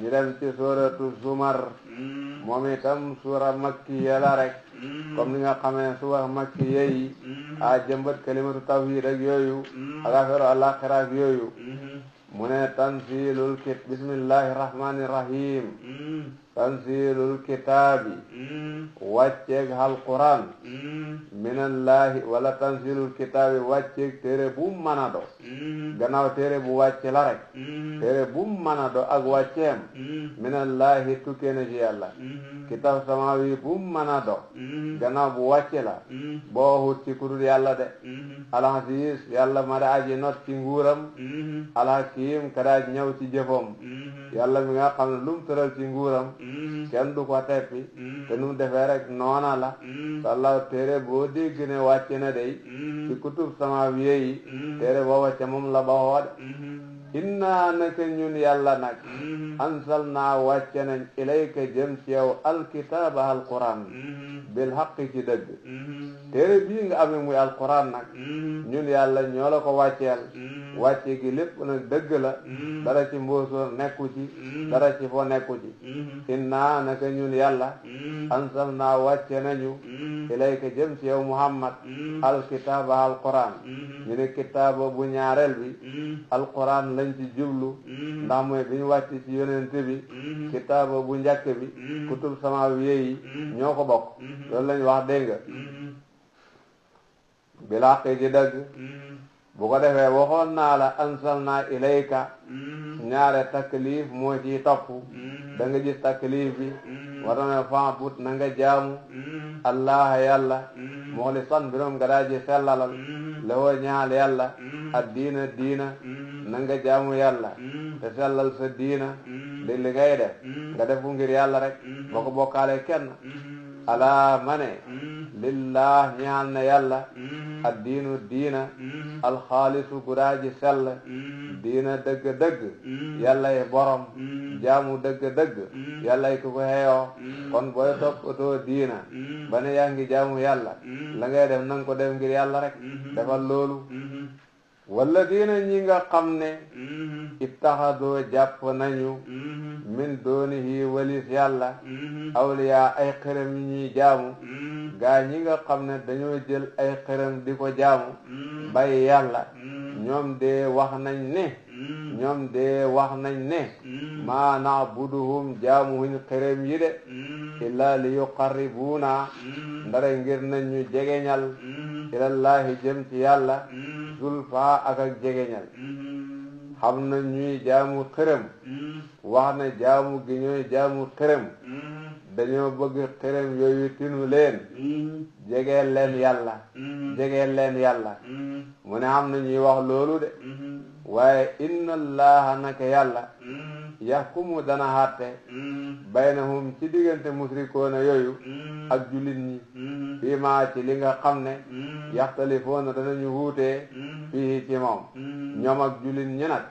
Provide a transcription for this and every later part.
ñu dem ci suuratu Zumar moom itam suura makkiya la rek comme ni nga xamee suura makkiya yi a jëmbat kalimatu tawhid ak yooyu ak affaire àllaxira ak yooyu mu ne tanzilul bismillahi rahmani rahim tanzilul kitaabi wàcceeg alquran minallahi wala tanzilul kitaabi wàcceeg téere bu mën a do gannaaw téere bu wàcce la rek téere bu mën a do ak wàcceem minallahi tukkee na ci yàlla kitaab samawi bu mën a do gannaaw bu wàcce la boo hut ci kudul yàlla de al-aziz yàlla ma da aji not ci nguuram al-hakim kadaaj ñëw ci jëfam yàlla mi nga xam ne lu mu tëral ci nguuram kenn du ko teppi te nu mu defee rek noona la sàllaw téere boo dégg ne wàcce na day ci kutub samawiye yi téere booba ca moom la baxoo de inna naka ñun yàlla nag ansal naa wàcce nañ ilayka jëm ci yow alkitaaba alquran bil haqq ci dëgg téere bii nga amee muy alquran nag ñun yàlla ñoo la ko wàcceel wàcce gi lépp nag dëgg la dara ci mbóosóor nekku ci dara ci fo nekku ci inna naka ñun yàlla ansal naa wàcce nañu ilayka jëm ci yow muhammad alkitaaba alquran ñu ne kitaaba bu ñaareel bi alquran lañ ci jublu ndax mooy bi ñu wàcc ci yonente bi kitaaba bu njëkk bi kutub samawiye yi ñoo ko bokk loolu lañ wax dégg nga bilaqi ji dëgg bu ko defee waxoon naa la ansalna ilayka ñaare taklif moo ciy topp da nga gis taklif bi war na fa'bud na nga jaamu allah yàlla muxlisan birom nga daa ji sellalal la woo ñaal yàlla ak diina na nga jaamu yàlla te sellal sa diina li ngay def nga defu ngir yàlla rek boo ko bokkaale kenn alaa mane lillah ñaal na yàlla ak diina alxaalisu gudaaji sell diina dëgg-dëgg yàllay borom jaamu dëgg-dëgg yàllay ku ko xeeyoo kon booy toppatoo diina ba ne yaa ngi jaamu yàlla la ngay def nanga ko def ngir yàlla rek defal loolu wala diina ñi nga xam ne ittaxadoo jàpp nañu min doonihi walis yàlla awliya ay xërëm yi ñuy jaamu gaa ñi nga xam ne dañoo jël ay xërëm di ko jaamu bàyyi yàlla ñoom de wax nañ ne maa na'buduhum jaamuhuñ xërëm yi de illa li yuqarribuuna ndare ngir nañ ñu jegeñal ilallahi jëm ci yàlla zulfa ak jegeñal xam na ñuy jaamu xërëm wax na jaamu gi ñooy jaamu xërëm dañoo bëgg xërëm yooyu tinu leen jegeel leen yàlla mu ne xam na ñuy wax loolu de waaye inna allaha naka yàlla yaxkumu dana xatte baynahum ci diggante musrikoona yooyu ak jullit ñi fii maa ci li nga xam ne yaxtalifoona danañu wuutee fii ci moom ñoom ak jullit ñi nag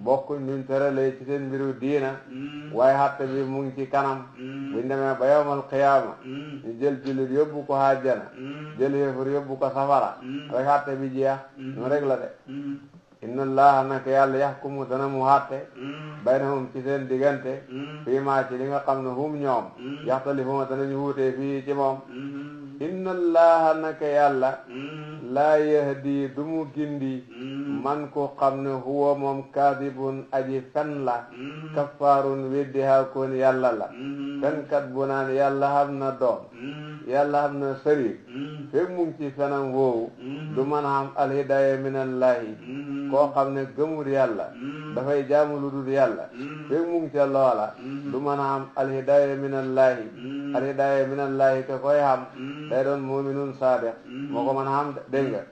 bokk ñun tëralee ci seen mbiru diina waaye xatte bi mu ngi ci kanam buñ demee ba yawmal qiyaama ñu jël jullit yóbbu ko àjjana jël yéefar yóbbu ko safara rek xatte bi jeex ñu rek la de inna allaha naka yàlla yaxkumu dana mu xatte baynahum ci seen diggante fii maa ci li nga xam ne hum ñoom yaxtalifuuna danañu wuutee fii ci moom inna allaha naka yàlla laa yahdi du mu gindi man ko xam ne huwa moom kaadibun aji fen la kaffaarun weddi haakoon yàlla la fenkat bu naan yàlla xam na doom yàlla xam na sëriñ fekk mu ngi ci fenam woowu du mën a am alhidaaya minallahi koo xam ne gëmul yàlla dafay jaamu lu dul yàlla fekk mu ngi ca loola du mën a am alhidaaya minallahi ka koy xam day doon muminun saadiq moo ko mën a xam dégg nga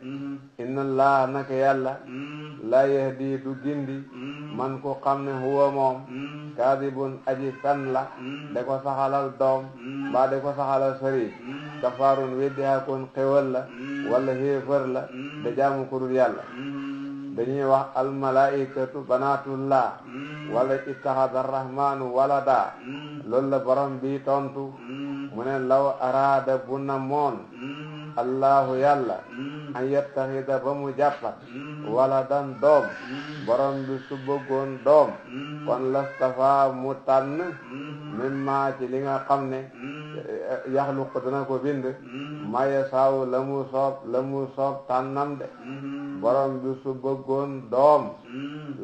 inna allah naka yàlla laa yahdi du gindi man ko xam ne huwa moom kaadibun aji fen la da ko saxalal doom mbaa da ko saxalal sëriñ kafaarun weddi haakoon xewal la wala xéefar la da jaamu ko dul yàlla dañuy wax almalaikatu banatullah wala ittaxada arrahmanu walada loolu la borom bi tontu mu ne law araada bu na moon allahu yàlla an yattaxida ba mu jàppat waladan doom borom bi su bëggoon doom kon lastafa mu tànn mimma ci li nga xam ne yaxluqu dana ko bind ma yasaaw la mu soob tànnam de borom bi su bëggoon doom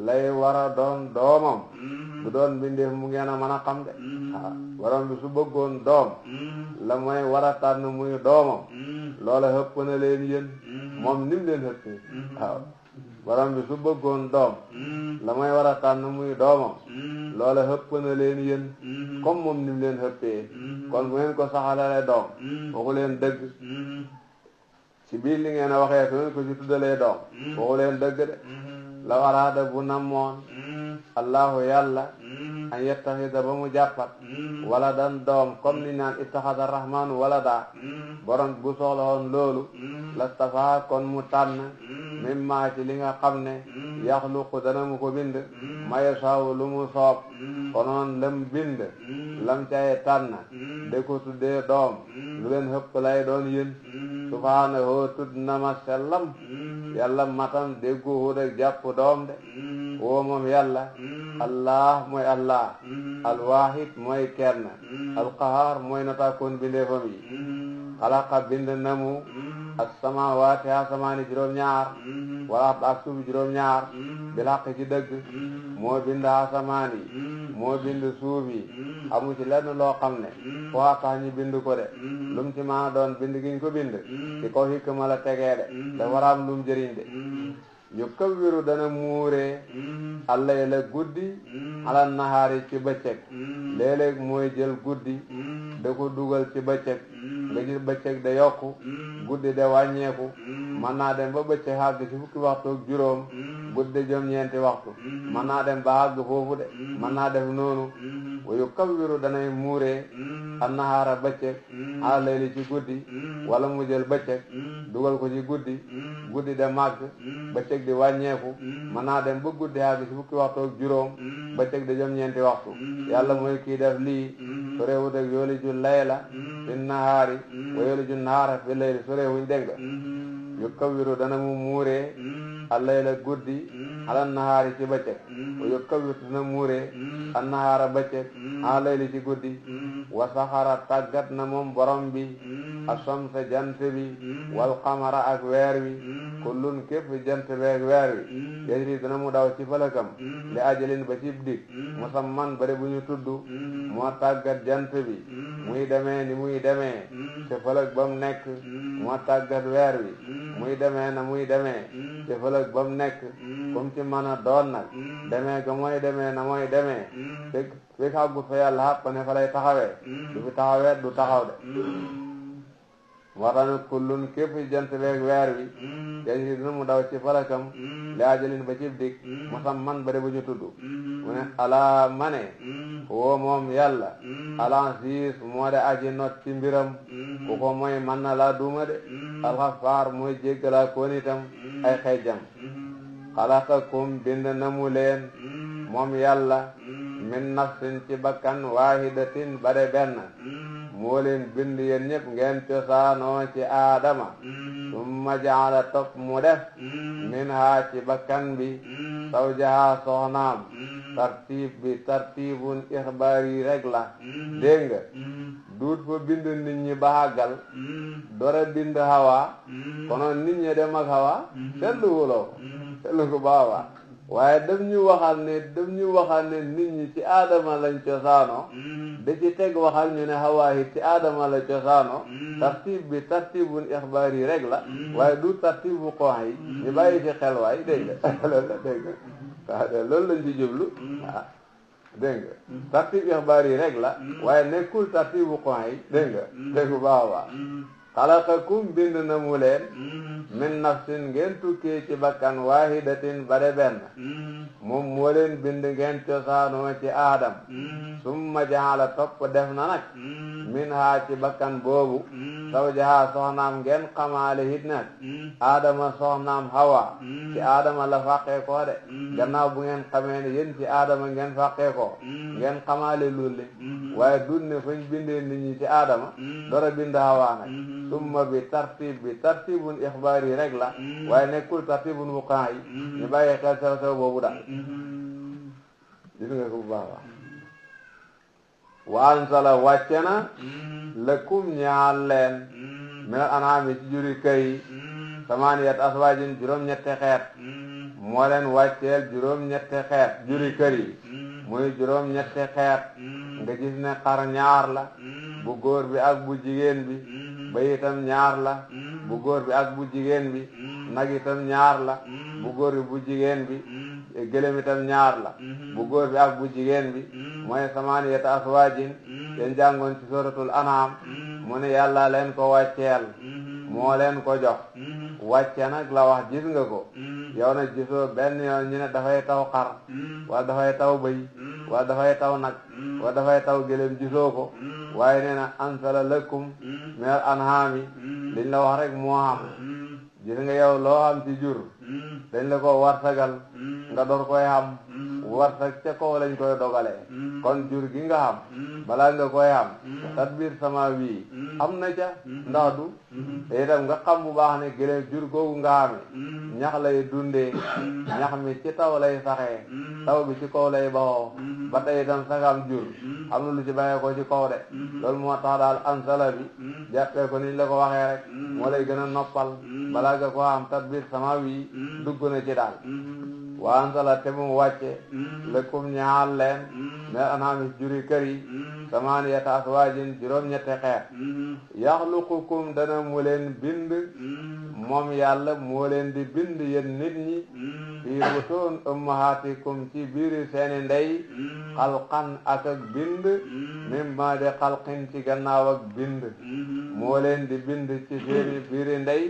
lay war a doon doomam bu doon bindeef mu ngeen a mën a xam de borom bi su bëggoon doom la mooy war a tànn muy doomam loola xëpp na leen yéen moom nim leen xëppee waaw borom bi su bëggoon doom la mooy war a tànn muy doomam loola xëpp na leen yéen comme moom nim leen xëppee kon bu ngeen ko saxalale doom waxu leen dëgg ci biir li ngeen a waxee su ngeen ko ci tuddalee doom waxu leen dëgg de la waraada bu namoon allahu yàlla an yettaxida ba mu jàppat wala dan doom comme ni naan ittaxada rahmaanu wala daa borom bu soxla woon loolu lastafa kon mu tànn mimma ci li nga xam ne yaxluqu dana mu ko bind ma yasaaw lu mu soob konoon lam bind lam cay tànn de ko tuddee doom lu leen hëpp lay doon yéen subhaanahu tudd na ma sellam yàlla matam déggu hu de jàpp doom de woo moom yàlla allah mooy allah alwaahid mooy kenn alqahaar mooy nataakoon bindeefam yi xalaqa bind na mu as-samaawaati asamaani juróom-ñaar wala ak suuf juróom-ñaar bil haqq ci dëgg moo bind asamaan yi moo bind suuf yi amu ci lenn loo xam ne foo tax ñu bind ko de lum ci maa doon bind giñ ko bind ci kaw hikma la tegee de da waraam lum jëriñ de yu kawwiru dana muuree allayla guddi ala nahaari ci bëccëg léeg-léeg mooy jël guddi da ko dugal ci bëccëg nga gis bëccëg da yokku guddi de wàññeeku mën naa dem ba bëccëg àgg ci fukki waxtu ak juróom guddi de jëm ñeenti waxtu mën naa dem ba àgg foofu de mën naa def noonu wa yu kawwiru danay muuree an nahaara bëccëg ala layli ci guddi wala mu jël bëccëg dugal ko ci guddi guddi de màgg bëccëg di wàññeeku mën naa dem ba guddi àgg ci fukki waxtu ak juróom bëccëg di jëm ñeenti waxtu yàlla mooy kii def lii sorewut ak yooliju layla fi nahaari wa yooliju nahaara fi layli sorewuñ dégg nga yu kawwiru dana mu muuree allayla guddi ala nahaari ci bëccëg wa yu kawwiru dana muuree an nahaara bëccëg ala layli ci guddi wa saxara tàggat na moom borom bi asamsa jant bi wal qamara ak weer wi kullun képp jant beeg weer wi yajri dana mu daw ci falakam li ajalin ba ci dig musamman bare bu ñu tudd moo tàggat jant bi muy demee ni muy demee te falak ba mu nekk moo tàggat weer wi muy demee na muy demee te falak ba mu nekk comme ci mën a doon nag demee ga mooy demee na mooy demee fekk àggu fa yàlla xàpp ne fa lay taxawee du fi taxawee du taxaw de waxtaan kullun képp jant beeg weer wi yajri dina mu daw ci falakam li ajalin ba cib dig musamman bare bu ñu tudd mu ne alaa mane woo moom yàlla al-aziz moo de aji not ci mbiram ku ko mooy man na laa duuma de al-Ghaffar mooy jéggalaa koon itam ay xeejam xalaqakum bind na mu leen moom yàlla min nafsin ci bakkan waahidatin bare benn moo leen bind yéen ñëpp ngeen cosaanoo ci aadama summa jaala topp mu def min haa ci bakkan bi zawjaha soxnaam tartiib bi tartiibun ixbaari rek la dégg nga duut fa bind nit ñi ba àggal dora bind hawa konoon nit ñi dem ak hawa seetlu wuloo seetlu ko baawa waaye daf ñu waxal ne nit ñi ci aadama lañ cosaano da ci teg waxal ñu ne hawaayi ci aadama la cosaano tartib bi tartibun ixbaar yi rek la waaye du tartibu xoox yi ñu bàyyi ci xel waay dégg nga loolu la dégg nga waaw loolu lañ ci jublu waaw dégg nga tartib ixbaar yi rek la waaye nekkul tartibu xoox yi dégg nga dégg baax baax xalaqakum bind na mu leen min nafsin ngeen tukkee ci bakkan waahidatin bare benn moom moo leen bind ngeen cosaanoo ci aadam summa jaala topp def na nag min haa ci bakkan boobu zawjaha soxnaam ngeen xamaale hit nag aadama soxnaam hawa ci aadama la fàqee koo de gannaaw bu ngeen xamee ne yéen ci aadama ngeen fàqee koo ngeen xamaale lulli waaye dun ne fañ bindee nit ñi ci aadama dora bind hawa nag summa bi tartibun ixbaari rek la waaye nekkul tartibun wuqaa'i ñu bàyyi xel sew boobu daal gis nga ko bu baax a wa ansala wàcce na lakum ñaal leen minal an'aami ci juri kër yi samaniyat aswaajin juróom-ñetti xeet moo leen wàcceel juróom-ñetti xeet juri kër yi muy juróom-ñetti xeet nga gis ne xar ñaar la bu góor bi ak bu jigéen bi bëy itam ñaar la bu góor bi ak bu jigéen bi nag itam ñaar la bu góor bi bu jigéen bi gëlëm itam ñaar la bu góor bi ak bu jigéen bi mooy samaniyat aswaajin ten jàngoon ci suratul an'am mu ne yàlla leen ko wàcceel moo leen ko jox wàcce nag la wax gis nga ko yow nag gisoo benn yoon ñu ne dafay taw xar wala dafay taw bëy wala dafay taw nag wala dafay taw gëlëm gisoo ko waaye nee na ansala lakum minal an'aami liñ la wax rek moo xam gis nga yow loo xam ci jur dañ la ko warsagal nga door koy xam warsag ca kaw lañ koy dogalee kon jur gi nga xam balaa nga koy xam tadbir sama wii am na ca ndax du te itam nga xam bu baax ne gëléem jur googu nga xame ñax lay dundee ñax mi ci taw lay saxee taw bi ci kaw lay baxoo ba tey itam sagam jur am na lu ci bàyyee ko ci kaw de loolu moo tax daal ansala bi jàppee ko niñ la ko waxee rek moo lay gën a noppal balaa nga ko xam tadbir sama wii dugg na ci daal wa ansala te mu wàcce lakum ñaal leen minal an'aami juri kër yi samaniyata aswaajin juróom-ñetti xeet yaxluqukum dana mu leen bind moom yàlla moo leen di bind yéen nit ñi fii butuun ummahaatikum ci biiri seeni ndey xalqan ak bind min ba'di xalqin ci gannaaw ak bind moo leen di bind ci seeni biiri ndey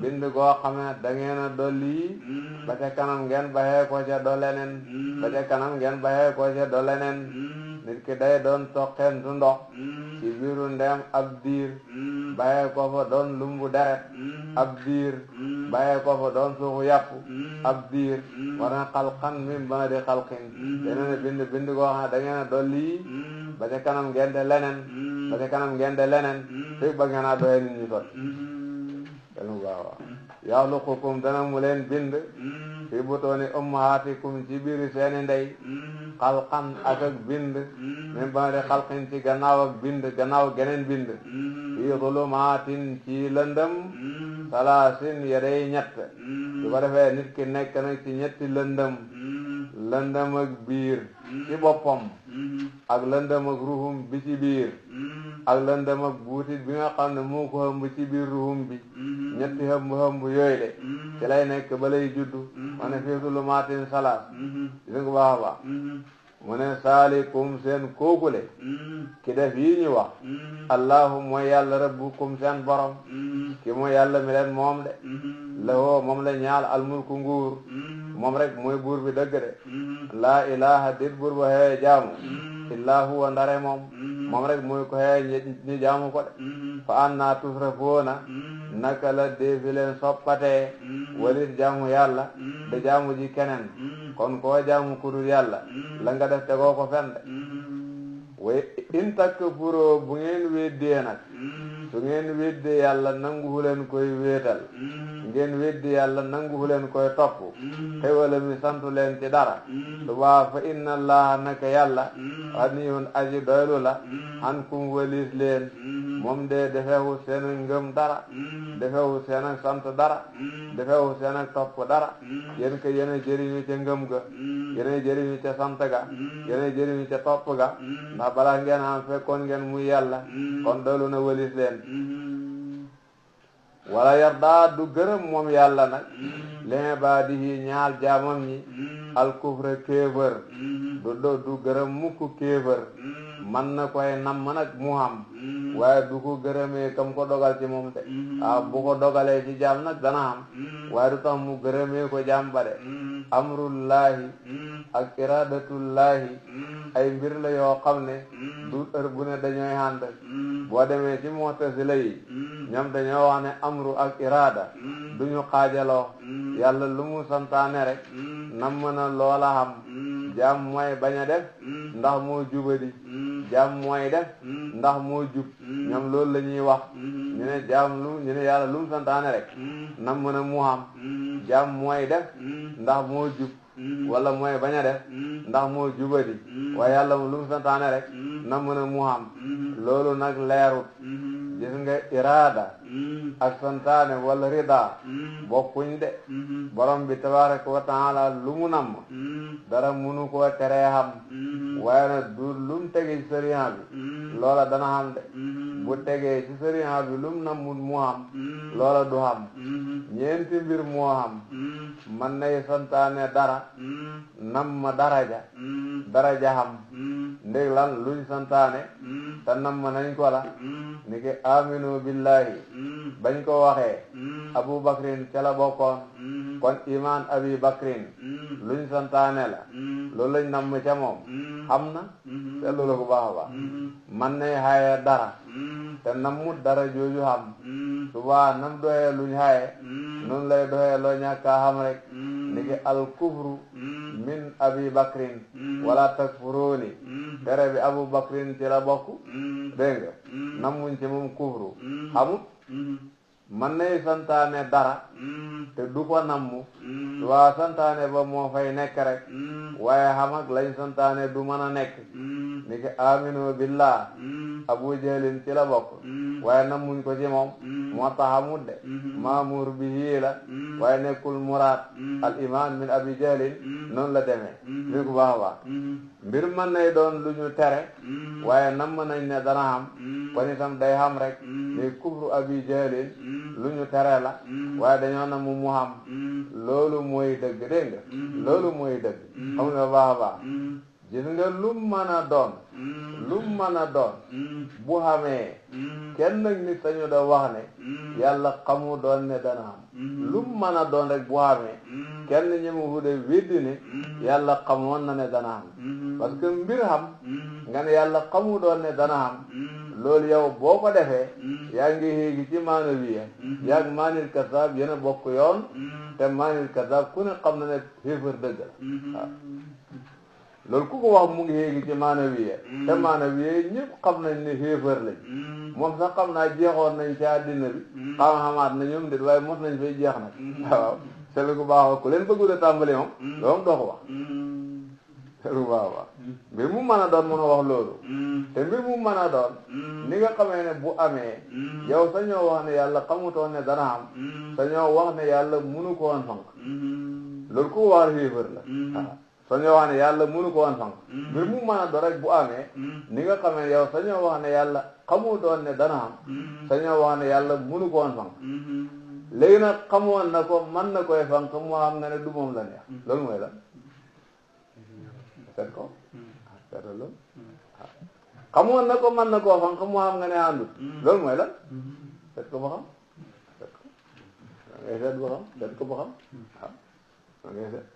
bind goo xam ne da ngeen a dolli ba ca kanam ngeen baxee ko ca doleneen ba ca kanam ngeen baxee ko ca doleneen nit ki day doon toqentu ndox ci biiru ndem ab diir baxee ko fa doon lumbu deret ab diir baxee ko fa doon suuxu yàpp ab diir war na xalqan min ba'di xalqin deneen bind goo xam ne da ngeen a dolli ba ca kanam ngeen de leneen ba ca kanam ngeen de leneen fekk ba ngeen a doyee nit ñi sot waaw yaxluqukum dana mu leen bind fi butooni ummahaatikum ci biiri seeni ndey xalqan ak bind min ba'di xalqin ci gannaaw ak bind gannaaw geneen bind fi zulumaatin ci lëndëm salaasin yaday ñett su ko defee nit ki nekk nag ci ñetti lëndëm ak biir ci boppam ak lëndëm ak ruhum bi ci biir ak lëndëm ak buutit bi nga xam ne moo ko hëmb ci biir ruhum bi ñetti hëmb yooyu de ci lay nekk ba lay juddu ma ne fii zulumaatin salaas gis nga baax a baax mu ne saalikum seen kookule ki def yi ñu wax allahu mooy yàlla rabbukum seen borom ki mooy yàlla mi leen moom de lahoo moom la ñaal almulku nguur moom rek mooy buur bi dëgg de laa ilaha dit buur ba xëye jaamu illaa huwa ndare moom rek mooy ko xëye ñi jaamu ko de fa annaa tusrafoona naka la deefi leen soppatee walit jaamu yàlla de jaamu ji keneen kon koo jaamu kudul yàlla la nga def tegoo ko fen de way in takfuroo bu ngeen weddee nag su ngeen weddee yàlla nanguhu leen koy wéetal ngeen weddi yàlla nanguhu leen koy topp xewala mi santu leen ci dara subaa fa inna allaha naka yàlla ganiyun aji doylu la ankum walis leen moom de defewu seen ngëm dara defewu seen ak sant dara defewu seen ak topp dara yéen ko yéen a jëriñu ca ngëm ga yéen a jëriñu ca sant ga yéen a jëriñu ca topp ga ndax balaa ngeen am fekkoon ngeen muy yàlla kon doylu na walis leen wala yardaa du gërëm moom yàlla nag li'ibaadihi ñaal jaamam ñi alkufra kéefër du gërëm mukk kéefër man na koy namm nag mu xam waaye du ko gërëmee kam ko dogal ci moom de waaw bu ko dogalee ci jaam nag dana xam waaye du tax mu gërëmee ko jaam ba de amrullahi ak iradatullahi ay mbir la yoo xam ne du heure bu ne dañooy ànd boo demee ci mu'tazila yi ñoom dañoo wax ne amru ak irada duñu xaajaloo yàlla lu mu santaane rek nam mën a loola xam jaam mooy bañ a def ndax moo jubadi jaam mooy def ndax moo jub ñoom loolu la ñuy wax ñu ne jaam ñu ne yàlla lu mu santaane rek nam mën a mu xam jaam mooy def ndax moo jub wala mooy bañ a def ndax moo jubadi waaye yàlla lu mu santaane rek nam mën a mu xam loolu nag leerut gis nga iraada ak santaane wala rida bokkuñ de borom bi tabaraka wa taala lu mu namm dara munu koo teree xam waaye nag du lu mu tegee ci sariya bi loola dana xam de bu tegee ci sariya bi lu mu nammut mu xam loola du xam ñeenti mbir moo xam man nay santaane dara nam ma daraja xam ndég lan luñ santaane te nam ma nañ ko la ni ki aminu billahi bañ ko waxee abu bakrin ca la bokkoon kon iman abi bakrin luñ santaane la loolu lañ namm ca moom xam na te loolu ko baax a baax man nay xaye dara te nammut dara jooju xam subaa nam doxee luñ xaye noonu lay doxee loo ñàkkaa xam rek ni ki al kufru min abi bakrin wala takfuruni tere bi abu bakrin ci la bokk dégg nga nammuñ ci moom kufru xamut man nay santaane dara te du ko nammu waa santaane ba moo fay nekk rek waaye xam ak lañ santaane du mën a nekk ni ki aminu billah abu jahlin ci la bokk waaye nammuñ ko ci moom moo tax xamut de maamur bihi la waaye nekkul muraad al iman min abi jahlin noonu la demee li ko baax a baax mbir mën nay doon lu ñu tere waaye namm nañ ne dana xam kon itam day xam rek ni kufru abi jahlin lu ñu tere la waaye dañoo na mu xam loolu mooy dëgg dégg nga loolu mooy dëgg xam nga baax a baax gis nga lu mën a doon bu xamee kenn nag nit sañu da wax ne yàlla xamu doon ne dana xam lu mën a doon rek bu xamee kenn ñi mu hude weddi ne yàlla xamoon na ne dana xam parce que mbir xam nga ne yàlla xamu doon ne dana xam loolu yow boo ko defee yaa ngi xéegi ci maanawiya yaa ngi maanil kasaab yéen a bokk yoon te maanil kasaab ku ne xam na ne xéefar dëgg la waaw loolu ku ko wax mu ngi xéegi ci maanawiya te maanawiya ñëpp xam nañ ne xéefar lañ moom sax xam naa jeexoon nañ ci àddina bi xam-xamaat na ñoom déet waaye mos nañ fay jeex nag waaw selu ku baax ku leen bëggu a tàmbali moom loolu doo ko wax selu baax baax mbir mu mën a doon mën a wax loolu te mbir mu mën a doon ni nga xamee ne bu amee yow sañoo wax ne yàlla xamutoon ne dana am sañoo wax ne yàlla munu ko woon fanq loolu ku wax xéefar la waaw sañoo wax ne yàlla munu ko woon fanq mbir mu mën a doon rek bu amee ni nga xamee ne yow sañoo wax ne yàlla xamutoon ne dana am sañoo wax ne yàlla munu ko woon fanq léegi nag xamoon na ko mën na koy fanq mu xam nga ne du moom la neex loolu mooy lan seet ko seet loolu xamoon na ko mën na koo fanq mu xam nga ne àndul loolu mooy lan seet ko ba xam seet ko ngay seet ba xam seet ko ba xam waaw ngay seet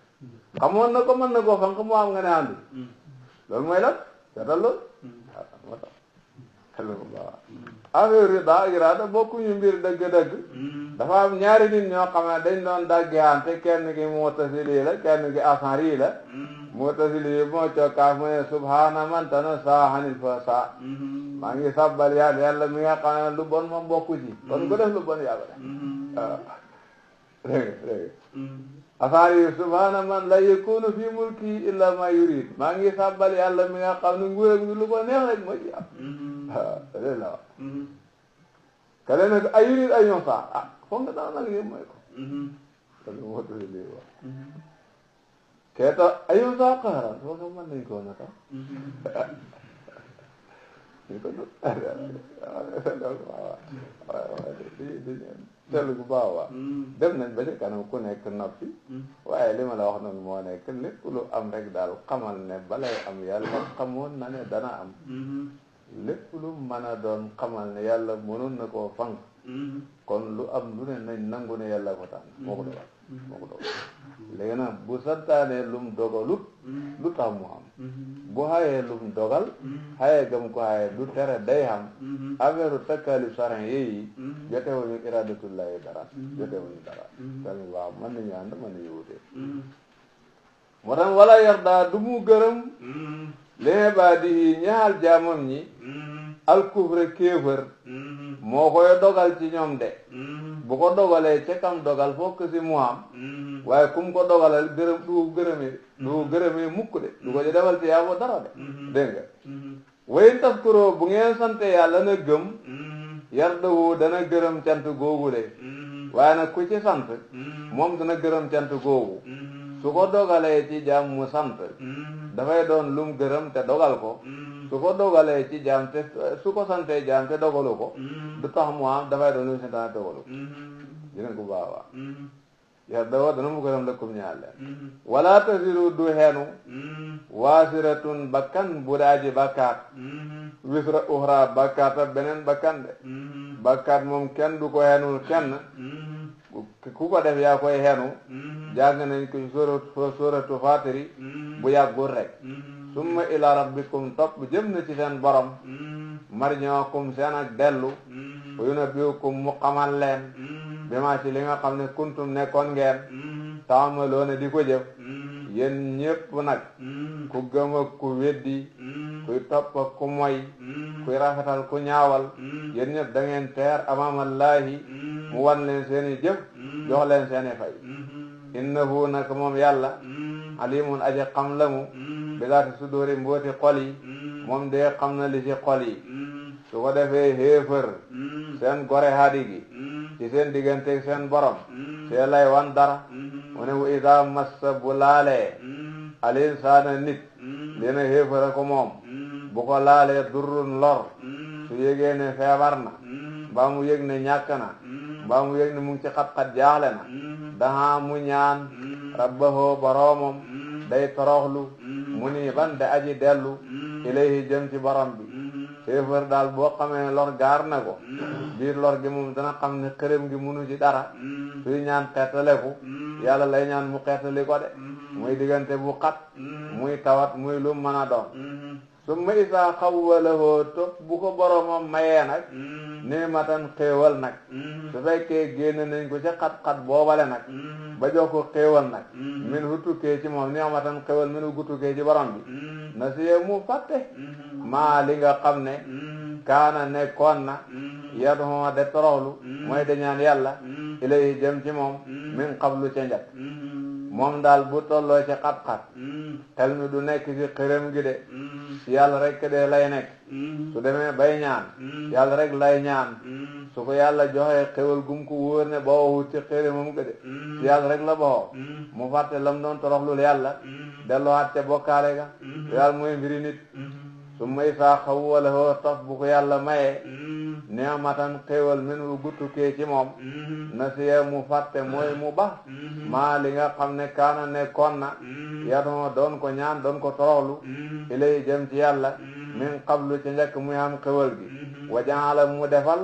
xamoon na ko mën na koo fanq mu xam nga ne àndul loolu mooy lan seetal loolu waaw moo tax xel ko baax affaire yi daa iraada bokkuñu mbir dëgg-dëgg dafa am ñaari nit ñoo xam ne dañ doon daggeante kenn ki mu'tazili la kenn ki ashari la mu'tazili moo cokkaaf mu ne subhaana man tanazzaha anil fahshaa maa ngi sabbal yàlla mi nga xam ne lu bon moom bokku ci kon ko def lu bon yàlla def waaw dégg ashari subhaana man la yakunu fi mulki illa ma yurid maa ngi sabbal yàlla mi nga xam ne nguuram gi lu ko neex rek moo ci am waaw léegi la wax kale nag ay yurid ay ñoom sax foog nga daan nag yëpp mooy ko kon moo tax lii wax keeta ayum sax xaaral foog nga mën nañ koo naka ñu ko dellu bu baax waa dem nañ ba ci kanam ku nekk noppi waaye li ma la wax noonu moo nekk lépp lu am rek daal xamal ne balay am yàlla xamoon na ne dana am lépp lu mën a doon xamal ne yàlla mënoon na koo fanq kon lu am lu ne nañ nangu ne yàlla ko tànn moo ko dogal léegi nag bu santaane lum dogalut lu tax mu am bu xayee lum dogal xayee gam ko xayee du tere day xam affaire takkaalif sarin yi jotewuñu iradatullahi dara jotewuñu dara tamit waaw mën nañu ànd mën nañu wutee moo tax wala yarda du mu gërëm li'ibaadihi ñaal jaamam ñi alkufra kéefër moo koy dogal ci ñoom de bu ko dogalee ca kam dogal fokk si mu am waaye kum ko dogalal du gërëmee mukk de du ko ci defal ci yaa dara de dégg nga wayn taskuroo bu ngeen sante yàlla na gëm yardawu dana gërëm cant googu de waaye nag ku ci sant moom dana gërëm cant googu su ko dogalee ci jaam mu sant dafay doon lum gërëm te dogal ko su ko dogalee ci jaam te su ko santee jaam te dogalu ko du tax mu am dafay doon lum santaane dogalu ko jëneen ko baax waa yardawu dana mu gërëm lëkkum ñaar leen wala tasiru du xeenu waasiratun bakkan bu daaji bakkaat wisra uxra bakkaat ak beneen bakkan de bakkaat moom kenn du ko xeenul kenn ku ko def yaa koy xeenu jàng nañ ko suratu Faatiri bu yàggul rek summa ila rabbikum topp jëm na ci seen borom marji'ukum seen ak dellu wa yunabbi'ukum mu xamal leen bi ma ci li nga xam ne kuntum nekkoon ngeen taamaloona di ko jëf yéen ñépp nag ku gëm ak ku weddi kuy topp ak ku moy kuy rafetal ku ñaawal yéen ñépp da ngeen teer amaamallaahi mu wan leen seeni jëf jox leen seeni fay innahu nag moom yàlla alimun aji xam la mu bi zaati suduri mbooti xol yi moom de xam na li ci xol yi su ko defee xéefër seen gore hadi gi ci seen digganteeg seen borom see lay wan dara mu ne wa ida massa bu laalee al insaana nit lina xéefëra ko moom bu ko laalee durrun lor su yégee ne feebar na mbaa mu yëg ne ñàkk na mbaa mu yëg ne mu ngi ci xat-xat jaaxle na daha mu ñaan rabbahu boroomam day toroxlu mu nii ban de aji dellu ilayhi jëm ci borom bi xéefar daal boo xamee lor gaar na ko biir lor gi moom dana xam ne xërëm gi munu ci dara suy ñaan xeetaleku yàlla lay ñaan mu xeetali ko de muy diggante bu xat muy tawat muy lu mën a doon summa isaa xawwalahoo topp bu ko boromam mayee nag ni'matan xéewal nag su fekkee génn nañ ko ca xat-xat boobale nag ba jox ko xéewal nag min hu tukkee ci moom ni'matan xéewal min hu gu tukkee ci borom bi na siye mu fàtte maa li nga xam ne kaana nekkoon na yadoo de toroxlu mooy de ñaan yàlla ilay jëm ci moom min qablu ca njëkk moom daal bu tolloo ci xat-xat xel mi du nekk ci xërëm gi de yàlla rek de lay nekk su demee bay ñaan yàlla rek lay ñaan su ko yàlla joxee xéwal gum ko wóor ne bawoo ci xërëmam ga de si yàlla rek la bawoo mu fàtte lam doon toroxlul yàlla delluwaat ca bokkaale ga yàlla mooy mbiri nit su may saa xawwala hoo tof bu ko yàlla mayee ni'matan xéewal min wu guttukee ci moom na siye mu fàtte mooy mu bax maa li nga xam ne kaana nekkoon na yadoo doon ko ñaan doon ko toroxlu ilay jëm ci yàlla min qablu ci njëkk muy am xéewal gi wa jaala mu defal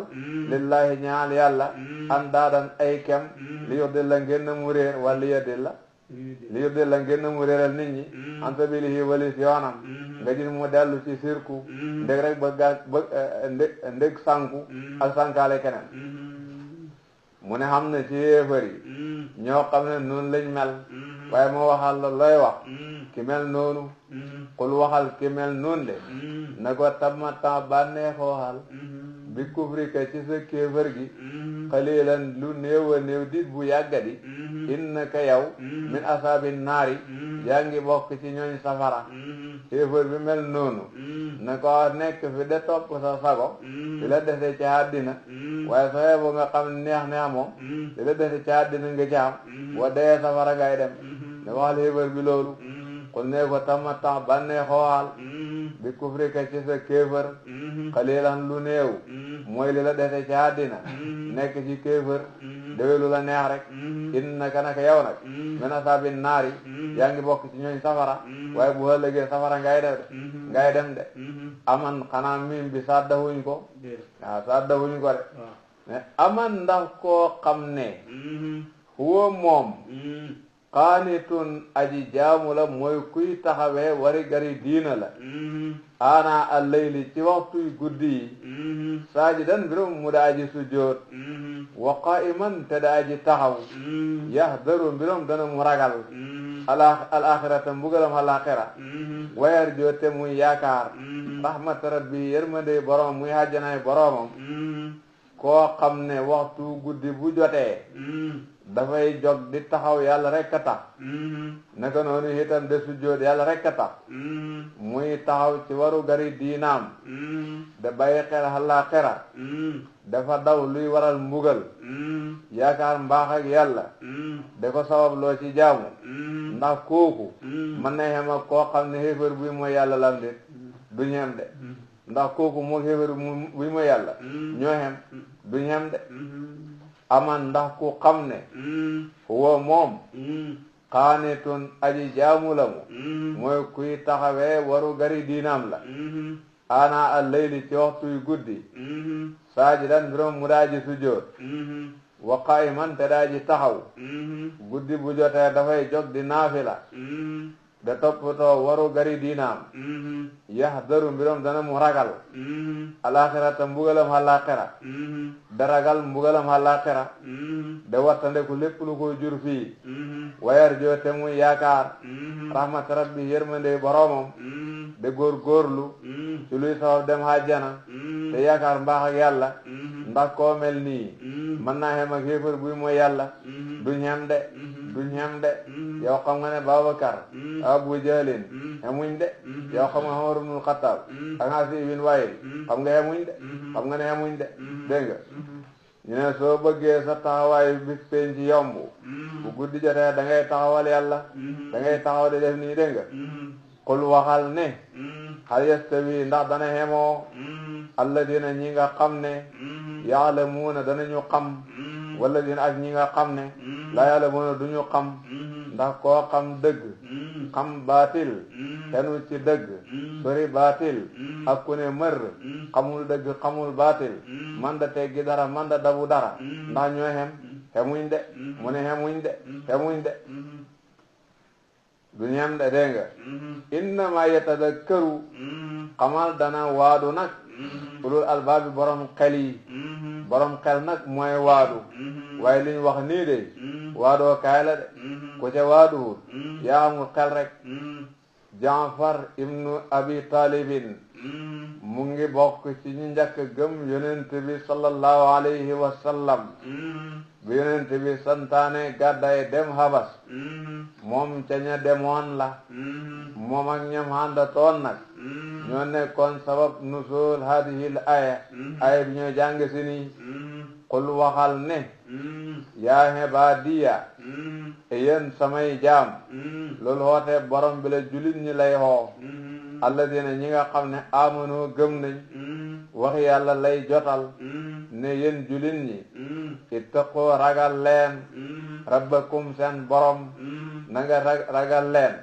lillahi ñaal yàlla andaadan ay kem li yudilla ngeen na mu réer wala li yudilla ngeen na mu réeral nit ñi an sabilihi walis yoonam nga gis mu dellu ci sirku ndég rek ndég sànku ak sànkaale keneen mu ne xam ne ci yéefar yi ñoo xam ne noonu lañ mel waaye moo waxal la looy wax ki mel noonu xul waxal ki mel noonu de na ko tamata bànneexoo xal bi kufrika ci sa kéefër gi xalilan lu néew a néew dit bu yàggadi innaka yow min asaabi naari yaa ngi bokk ci ñooñ safara kéefër bi mel noonu na ko nekk fi de topp sa sago fi la dese ci àddina waaye sooy bu nga xam neex moom fi la dese ci àddina nga ci am boo dee safara ngay dem da waxal kéefër bi loolu xul ne ko tamata bànneexoo xal bi kufrika ci sa kéefër xalilan lu néew mooy li la dese ci àddina nekk ci kéefër déwe lu la neex rek innaka naka yow nag min asaabi naari yaa ngi bokk ci ñooñ safara waaye bu ëllëgee safara ngay dem de aman xanaa mim bi saddahuñ ko waaw saddahuñ ko de mais aman ndax koo xam ne huwa moom qaanitun aji jaamu la mooy kuy taxawee wari gari diina la ana al-layli ci waxtuy guddi yi saajidan mbirum mu daa aji sujjoot wa qaa'iman te daa aji taxaw yahdaru mbirum dana mu ragal al axirata mbugalam alaxira wayar joote muy yaakaar rahmat rabbi yërmande borom muy hajjanaay boromam koo xam ne waxtu guddi bu jotee dafay jog di taxaw yàlla rek a tax naka noonu itam de sujjóot yàlla rek a tax muy taxaw ci waru gari diinaam da bàyyi xel alaxira dafa daw luy waral mbugal yaakaar mbaax ak yàlla da ko sabab loo ci jaamu ndax kooku mën na xem ak koo xam ne xéefar buy mooy yàlla lam de du ñem de ndax kooku moo xéefar buy mooy yàlla ñoo xem du ñem de aman ndax ku xam ne huwa moom qaanitun aji jaamu la mu mooy kuy taxawee waru gari diinaam la ana al layli ci waxtuy guddi saajidan mbirom mu daaji sujjóot wa qaa'iman te daaji taxaw guddi bu jotee dafay jog di naafila da toppatoo waru gari diinaam yahdaru mbirom dana mu ragal alaxirata mbugalam alaxira da ragal mbugalam alaxira da wattandeku lépp lu ko jur fii wayar joote muy yaakaar rahmat rabbi yërmande boromam da góorgóorlu ci luy sabab dem hajjana te yaakaar mbaax ak yàlla ndax koo mel nii mën naa xem ak xéefar buy mooy yàlla du ñem de du ñem de yow xam nga ne Babacar Abu Jahlin xemuñ de yow xam nga Umar ibnul Xattaab ak Aas ibn Waa'il xam nga xemuñ de xam nga ne xemuñ de dégg nga ñu ne soo bëggee sa taxawaay bis penc ci yomb bu guddi jotee da ngay taxawal yàlla da ngay taxaw di def nii dégg nga qul waxal ne hal yastawi ndax dana xemoo alladina ñi nga xam ne yaalamuuna danañu xam walladina ak ñi nga xam ne laa yaalamuuna duñu xam ndax koo xam dëgg xam baatil tenu ci dëgg sori baatil ak ku ne mër xamul dëgg xamul baatil man da teggi dara man da dabu dara ndax ñoo xemuñ de mu ne xemuñ de du ñem de dégg nga innama yatadakkaru xamal dana waadu nag ulul albaabi borom xel yi borom xel nag mooy waadu waaye liñ wax nii de waadoo kaay la de ku ca waaduwul yaa amul xel rek Jaafar ibnu Abi Talibin mu ngi bokk ci ñu njëkk gëm yonent bi sallallahu alayhi wa sallam bi yonent bi santaane gàddaay dem Habas moom ca ña demoon la moom ak ñam àndatoon nag ñoo nekkoon sabab nusul hadihil aya bi ñoo jàng si nii qul waxal ne yaa ibaadiya e yéen samay jaam loolu xoote borom bi la julit ñi lay xoo alladina ñi nga xam ne amano gëm nañ wax yàlla lay jotal ne yéen julit ñi ittaqoo ragal leen rabbakum seen borom na nga ragal leen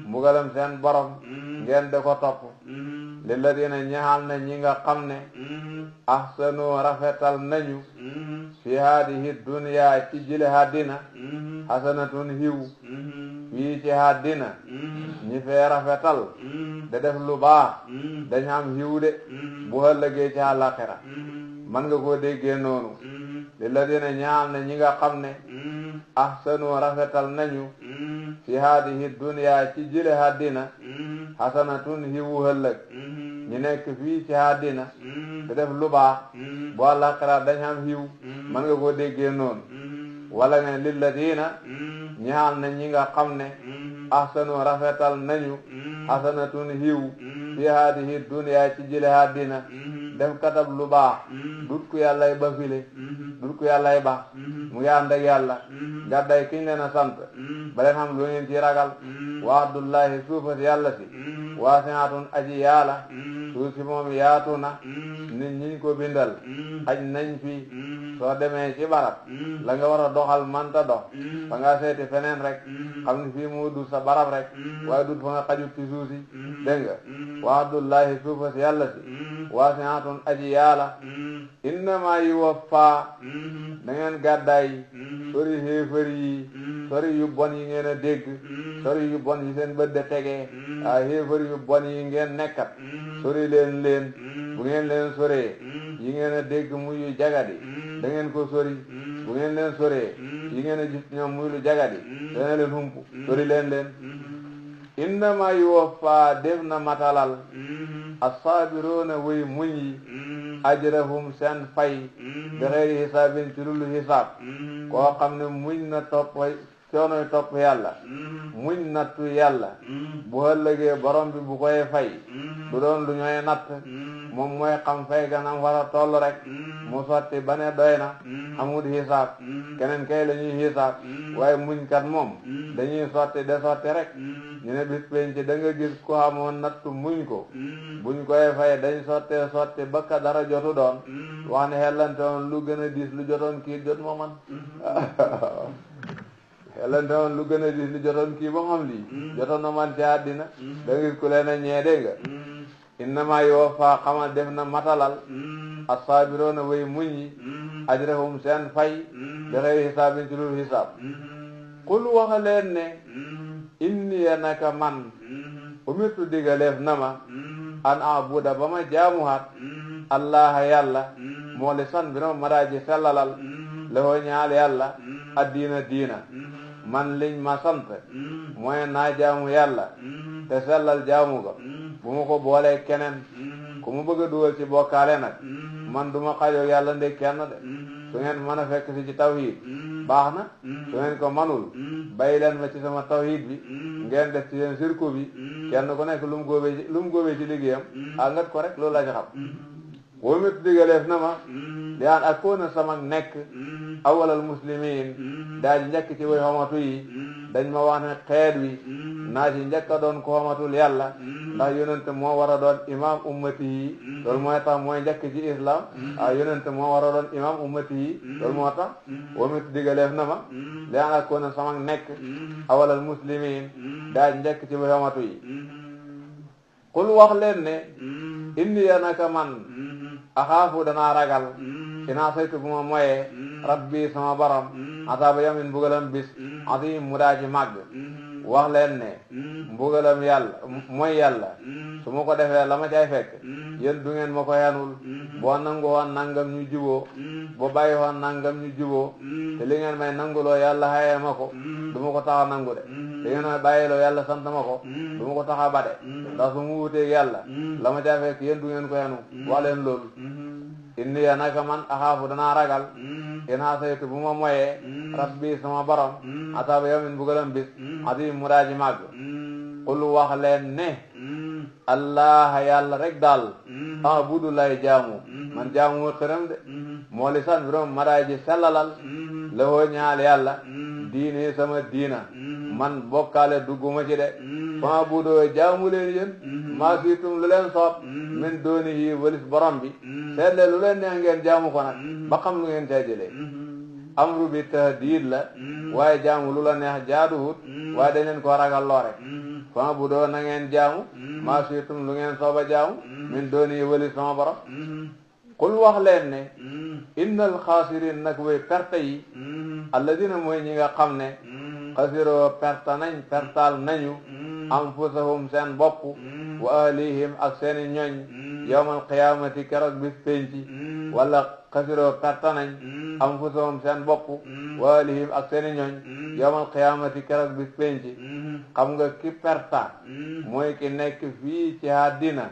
mbugalam seen borom ngeen de ko topp lilladina ñaxal na ñi nga xam ne ahsanu rafetal nañu fi haadihi dunya ci jile haddina hasanatun hiw fii ci haddina ñi fee rafetal da def lu baax dañ am hiw de bu ëllëgee ci àllaxira man nga koo déggee noonu lilladina ñaxal na ñi nga xam ne ahsanu rafetal nañu fi haadihi dunya ci jile haddina hasanatun hiwu ëllëg ñu nekk fii ci àddina te def lu baax bu àllaaxira dañ am xiw mën nga koo déggee noonu wala nga lilladina ñaal na ñi nga xam ne ahsanu rafetal nañu hasanatun xiw fi haadihi dunya ci jële àddina def katab lu baax dut ku yàllay ba file dut ku yàllay ba mu ngi ànd ak yàlla gàdday kiñ leen a sant ba leen xam lu ngeen ci ragal wa abdullahi suufas yàlla si waasi'atun aji yàlla suuf si moom yaatu na nit ñiñ ko bindal xaj nañ fi soo demee ci barab la nga war a doxal manta dox fa nga seeti feneen rek xam ne fii moo dut sa barab rek waaye dut fa nga xajut ci suuf si dégg nga wa abdullahi suufas yàlla si waasi'atun aji yàlla innama yuwaffa da ngeen gàddaay sori xéefar yi sori yu bon yi ngeen a dégg sori yu bon yi seen bët de tegee xéefar yu bon yi ngeen nekkat sori leen bu ngeen leen soree yi ngeen a dégg muy yu jagadi da ngeen ko sori bu ngeen leen soree yi ngeen a gis ñoom muy lu jagadi dana leen humpu sori leen innama yuwaffa def na matalal as-saabiruna way muñ yi ajrahum seen fay bi xeyri hisaabin ci lulu hisaab koo xam ne muñ na coonoy topp yàlla muñ nattu yàlla bu ëllëgee borom bi bu koy fay du doon lu ñooy natt moom mooy xam fay ganam war a toll rek mu sotti ba ne doy na amul hisaab keneen kay la ñuy hisaab waaye muñ kat moom dañuy sotti de sotti rek ñu ne bis penc da nga gis ku xamoon nattu muñ ko buñ koy fay dañ sotti ba ka dara jotu doon wax ne xellante woon lu gën a diis lu jotoon kii jot moo man xellante woon lu gën a diis lu jotoon kii ba xam lii jotoon na man ci àddina da nga gis ku leen a ñee dégg nga innama yuwaffa xamal def na matalal as-saabiruna way muñ yi ajrahum seen fay bi xeyri hisaabin ci lul hisaab qul wax leen ne inni naka man umirtu digaleef na ma an abuda ba ma jaamuwaat allah yàlla moo li san bi no maraaji sellalal la hoo ñaal yàlla addiina diina man liñ ma sant mooy naa jaamu yàlla te sellal jaamu ga bu ma ko boolee keneen ku mu bëgg a dugal ci bokkaale nag man duma xajoo yàlla ndeg kenn de su ngeen mën a fekk si ci tawhid baax na su ngeen ko manul bàyyi leen ma ci sama tawhid bi ngeen def ci seen sirku bi kenn ku nekk lu mu góobee ci liggéeyam ngat ko rek loolu la ci xam boo mit digaleef na ma li aan ak koona sama nekk awalal muslimin daa ji njëkk ci way xamatu yi dañ ma wax ne xeet wi naa ci njëkk a doon ko xamatul yàlla ndax yonente moo war a doon imam ummati yi loolu mooy tax mooy njëkk ci islam yonente moo war a doon imam ummati yi loolu moo tax boo mit digaleef na ma li aan ak koona sama nekk awalal muslimin daa ji njëkk ci way xamatu yi qul wax leen ne inni naka man axaafu danaa ragal inaa saytu bu ma moyee rabbi sama baram asaaba yamin mbugalam bis asim mu daa ji màgg wax leen ne mbugalam yàlla mooy yàlla su ma ko defee la ma cay fekk yéen du ngeen ma ko yanul boo nangu woon nangam ñu juboo boo bàyyi woon nangam ñu juboo te li ngeen may nanguloo yàlla xayee ma ko du ma ko tax a nangu de li ngeen may bàyyiloo yàlla sant ma ko du ma ko tax a ba de ndax su mu wuteeg yàlla la ma cay fekk yéen du ngeen ko yanu wax leen loolu inni ya naka man axaafu danaa ragal in xasaytu bu ma moyee rabbi sama borom asaaba yawmin mbugalam bis adim mu daa ji màgg qul wax leen ne allah yàlla rek daal abudu lay jaamu man jaamu mu xëram de moo li san birom ma daa ji sellalal la hoo ñaal yàlla diine sama diina man bokkaale dugguma ci de fa budoo jaamu leen yéen maa siitum lu leen soob min dooni yi walis borom bi seetle lu leen neex ngeen jaamu ko nag ba xam lu ngeen cay jëlee amru bi tahdiid la waaye jaamu lu la neex jaaduwut waaye dañ leen ko ragal loo rek fa budoo na ngeen jaamu maa siitum lu ngeen sooba jaamu min dooni yi walis sama borom qul wax leen ne innal xaasirin nag way perte yi alladina mooy ñi nga xam ne xasiroo pertal nañu anfusahum seen bopp wa ahlihim ak seeni ñoñ yawmal qiyaamati keroog bis penci wala xasiroo perte nañ anfusahum seen bopp wa ahlihim ak seeni ñoñ yawmal qiyaamati keroog bis penci xam nga ki perta mooy ki nekk fii ci àddina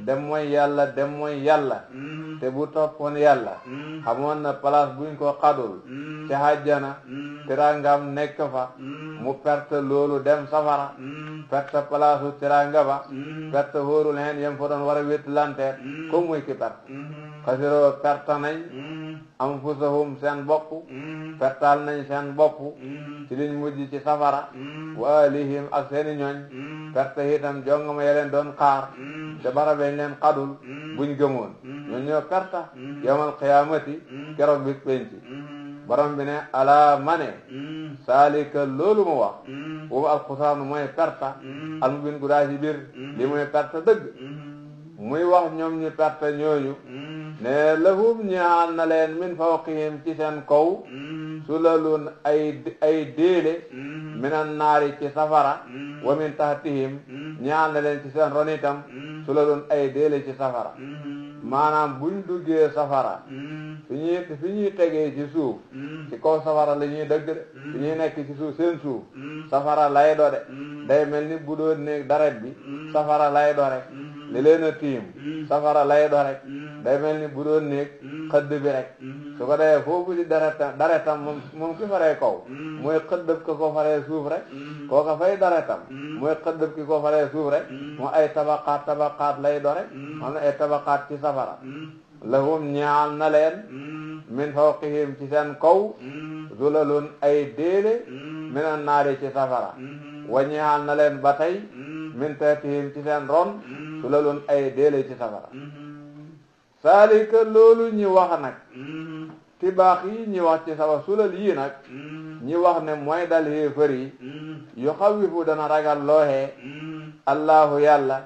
dem mooy yàlla te bu toppoon yàlla xamoon na place buñ ko xadul ci àjjana tirangam nekk fa mu perte loolu dem safara perte place u tiranga ba perte hóorul hen yam fa doon war a wétti lanteer comme muy ki perte xasiroo perte nañ anfusahum seen bopp pertal nañ seen bopp ci liñ mujj ci safara wa alihim ak seeni ñooñ perte itam jongama ya leen doon xaar te barabeñ leen xadul buñ gëmoon ñoo ñoo perte yawmal qiyaamati keroog bis penci borom bi ne ala mane saalika loolu mu wax boobu alxusraanu mooy perte al mu bin gudaa ci biir li mooy perte dëgg muy wax ñoom ñu perte ñooñu ne lahum ñaal na leen min fawqihim ci seen kaw sulalun ay déele minan naari ci safara wa min tahtihim ñaal na leen ci seen ron itam su la doon ay déele ci safara maanaam buñ duggee safara fi ñuy tegee ci suuf ci kaw safara la ñuy dëgg de fi ñuy nekk ci suuf seen suuf safara lay do de day mel ni bu doon néeg daret bi safara lay do rek li leen a tiim safara lay do rek day mel ni bu doon néeg xëdd bi rek su ko defee foofu di daretam moom ki faree kaw mooy xëddëb ko faree suuf rek kooka fay daretam mooy xëddëb ki ko faree suuf rek moo ay tabaqaat lay do rek am na ay tabaqaat ci safara lahum ñaal na leen min fawqihim ci seen kaw zulalun ay déele minan naari ci safara wa ñaal na leen ba tey min tahtihim ci seen ron zulalun ay déele ci safara saalika loolu ñi wax nag tibaax yi ñi wax ci safara sulal yii nag ñi wax ne mooy dal xéefar yi yu xawifu dana ragal looxee allahu yàlla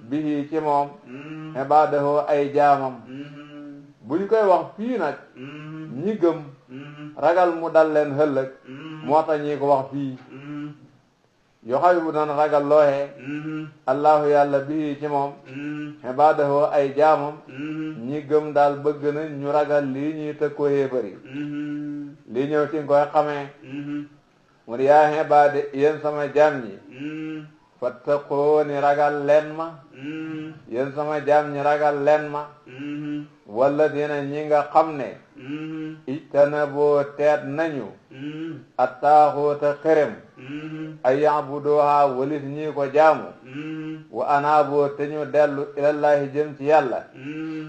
bihi ci moom ibaadahu ay jaamam buñ koy wax fii nag ñi gëm ragal mu dal leen xëllëg moo tax ñi ko wax fii yu xawifu dana ragal looxee allahu yàlla bihi ci moom ibaadahu ay jaamam ñi gëm daal bëgg na ñu ragal lii ñuy tëg ko xéefar yi lii ñëw ci nga koy xamee mu di yaa ibaade yéen sama jaam ñi fattaqooni ragal leen ma yéen sama jaam ñi ragal leen ma wala dina ñi nga xam ne ijtanaboo teet nañu attaaxoota xërëm ay yaabuduha walis ñi ko jaamu wa anaaboo te ñu dellu ilallahi jëm ci yàlla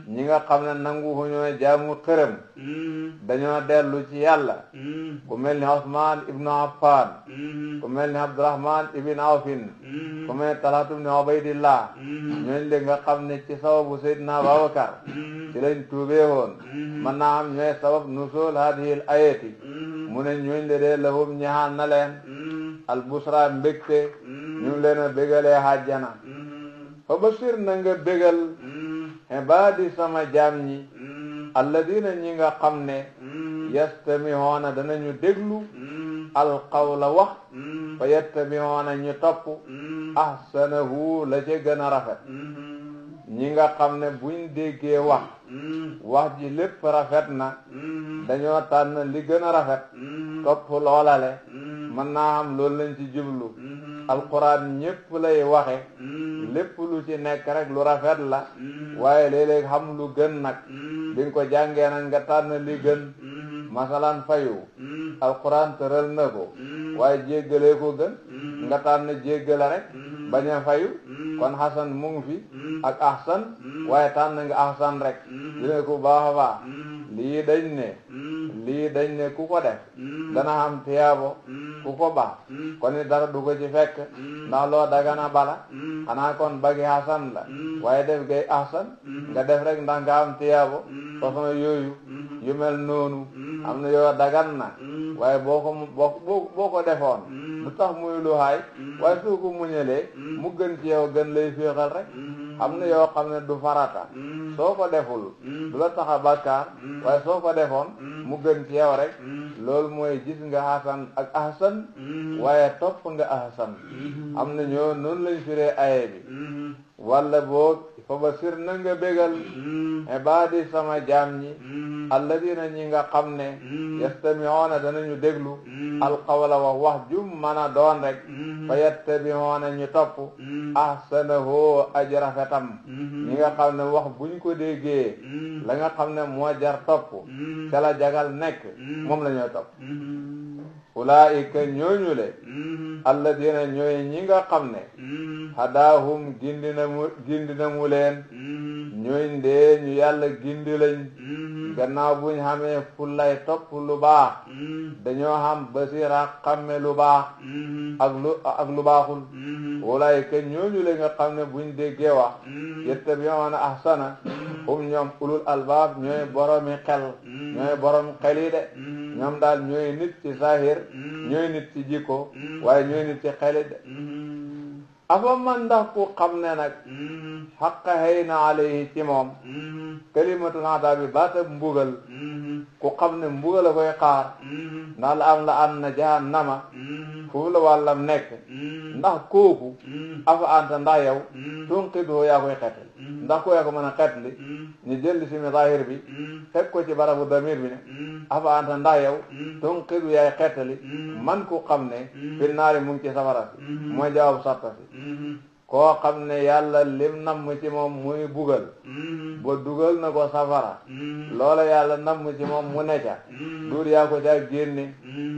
ñi nga xam ne nangu fu ñoo jaamu xërëm dañoo dellu ci yàlla ku mel ni Usmaan ibnu Affaan ku mel ni Abdurahmaan ibn Awfin ku mel ni Talhatu ibnu Ubaydillah ñooñ le nga xam ne ci sababu Seydina Abubakar ci lañ tuubee woon man naa am ñooy sabab nusul hadihil ayati mu ne ñooñ le dee lahum ñaxaan na leen albusra mbégte ñu leen a bégalee àjjana fa basir na nga bégal ibaadi sama jaam ñi alladina ñi nga xam ne yastamihoona danañu déglu alqawla wax fa yattabihoona ñu topp ahsanahu la ca gën a rafet ñi nga xam ne buñ déggee wax ji lépp rafet na dañoo tànn li gën a rafet topp loolale mën naa am loolu lañ ci jublu alquran ñépp lay waxe lépp lu ci nekk rek lu rafet la waaye léeg-léeg xam lu gën nag bi nga ko jàngee nag nga tànn li gën masalan fayu alquran tëral na ko waaye jéggalee ko gën nga tànn jéggale rek bañ a fayu kon xasan mu ngi fi ak ahsan waaye tànn nga ahsan rek dina ko baax a baax lii dañ ne ku ko def dana am tiyaabo ku ko baax kon ni dara du ko ci fekk ndax loo dagana bala xanaa kon bagi hasan la waaye def gay ahsan nga def rek ndax nga am tiyaabo façon yooyu yu mel noonu am na yoo dagan na waaye boo ko defoon lu tax muy lu haay waaye soo ko muñalee mu gën ci yow gën lay féexal rek am na yoo xam ne du farata soo ko deful du la tax a bàkkaar waaye soo ko defoon mu gën ci yow rek loolu mooy gis nga hasan ak ahsan waaye topp nga ahsan am na ñoo noonu lañ firee aye bi walla boog fa basir na nga bégal ibaadi sama jaam ñi alladina ñi nga xam ne yastamihoona danañu déglu alqawla wax jum mën a doon rek fa yattabihoona ñu topp ahsanahu aji rafetam ñi nga xam ne wax buñ ko déggee la nga xam ne moo jar topp ca la jagal nekk moom la ñoo topp ulaa'ika ñooñu le alladina ñooy ñi nga xam ne hadaahum gindi na mu leen ñooy ndee ñu yàlla gindi lañ gannaaw buñ xamee fullay topp lu baax dañoo xam basira xamme lu baax ak lu baaxul ulaa'ika ñooñu le nga xam ne buñ déggee wax yattabi'una ahsana hum ñoom ulul albaab ñooy boromi xel ñooy borom xel yi de ñoom daal ñooy nit ci zahir ñooy nit ci jikko waaye ñooy nit ci xelit de afa man ndax ku xam ne nag xaqa xëy na alayhi ci moom kalimatul adaabi baatab mbugal ku xam ne mbugal a koy xaar ndax la am na jahannama foofu la wàllam nekk ndax kooku afa anta ndax yow tunqidhu yaa koy xettali ndax ko yaa ko mën a xettali ñu jël si mi zahir bi fekk ko ci barabu damir bi ne afa anta ndax yow tunqidhu yaay xettali man ku xam ne fi naari mu ngi ci safara si mooy jawaab sarta si koo xam ne yàlla lim namm ci moom muy bugal ba dugal na ko safara loola yàlla namm ci moom mu necca duur yaa ko caa génne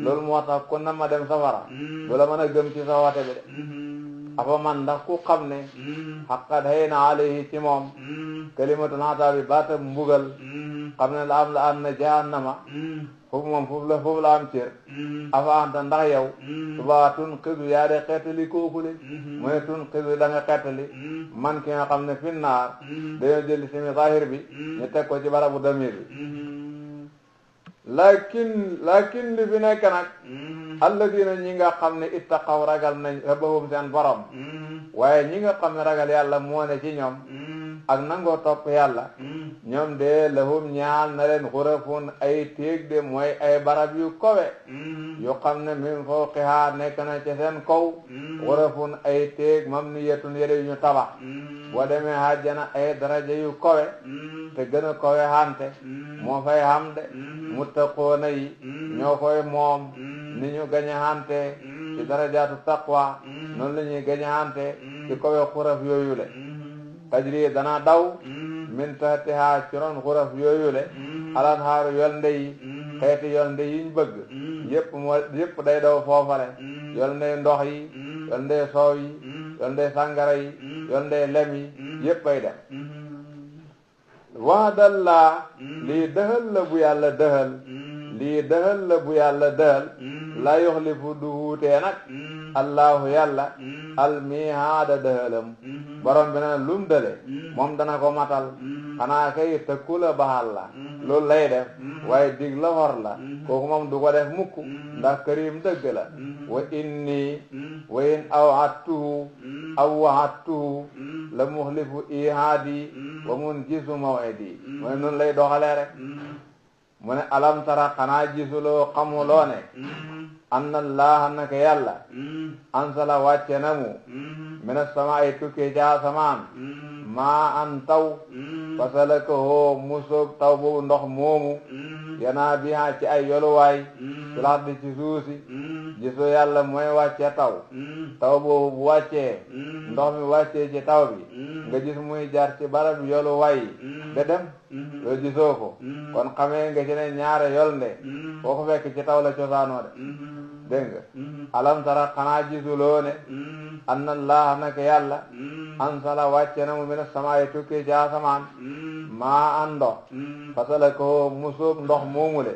loolu moo tax ku nam ma dem safara du la mën a gëm ci sa woote bi de afa man ndax ku xam ne xaqat xëy na alayhi ci moom kalimatul azaabi baatam mbugal xam ne la am na jahannama foofu moom foofu la am cër afa anta ndax yow subaa tun xidu yaa de xeetali kookule mu ne tun xidu da nga xeetali man ki nga xam ne fi naar dañoo jëli simi zahir bi ñu teg ko ci barabu damir bi lakin li fi nekk nag alladina ñi nga xam ne ittaqaw ragal nañ rabbahum seen borom waaye ñi nga xam ne ragal yàlla moo ne ci ñoom ak nangoo topp yàlla ñoom de lahum ñaal na leen xurafun ay téeg de mooy ay barab yu kowe yu xam ne min fawqiha nekk na ci seen kaw xurafun ay téeg mamniyatun yére yu ñu tabax boo demee àjjana ay daraja yu kowe te gën a kowe hante moo fay xam de muttaqoona yi ñoo koy moom ni ñu gañe hante ci darajaatu taqwa noonu la ñuy gañe hante ci kowe xuraf yooyu le tajri dana daw min tahtiha ci ron xuraf yooyu le alanhaaru yolnde yi xeeti yolnde yiñ bëgg yépp day daw foofale yolnde ndox yi yolnde soow yi yolnde sàngara yi yolnde lem yi yépp ay dem waadallaa lii dëhal la bu yàlla dëhal lii dëhal la bu yàlla dëhal la yuxlifu du wuutee nag allahu yàlla almihaada dëhalam borom bi na lum dële moom dana ko matal xanaa kay tëkku la baxal la loolu lay def waaye dig la xor la kooku moom du ko def mukk ndax karim dëgg la wa inni wa in awattuhu aw wahattuhu la muxlifu ihaadi wa mun gisu mawidi mu ne noonu lay doxalee rek mu ne alam tara xanaa gisuloo xamuloo ne anna allaha naka yàlla ansala wàcce na mu mina samaa'i tukkee ca asamaan maa an taw fasalakahu musóob taw boobu ndox moomu yanaa biha ci ay yoluwaay fil ardi ci suusi gisoo yàlla mooy wàcce taw boobu bu wàccee ndox mi wàccee ci taw bi nga gis muy jaar ci barab yoluwaay de dem loolu gisoo ko kon xamee nga ci ne ñaare yolnde foo ko fekk ci taw la cosaanoo de dégg nga alam tara xanaa gisuloo ne anna allaha naka yàlla ansala wàcce na mu mina samaa'i tukkee ci asamaan maa an ndox fasalakahu musóob ndox moomule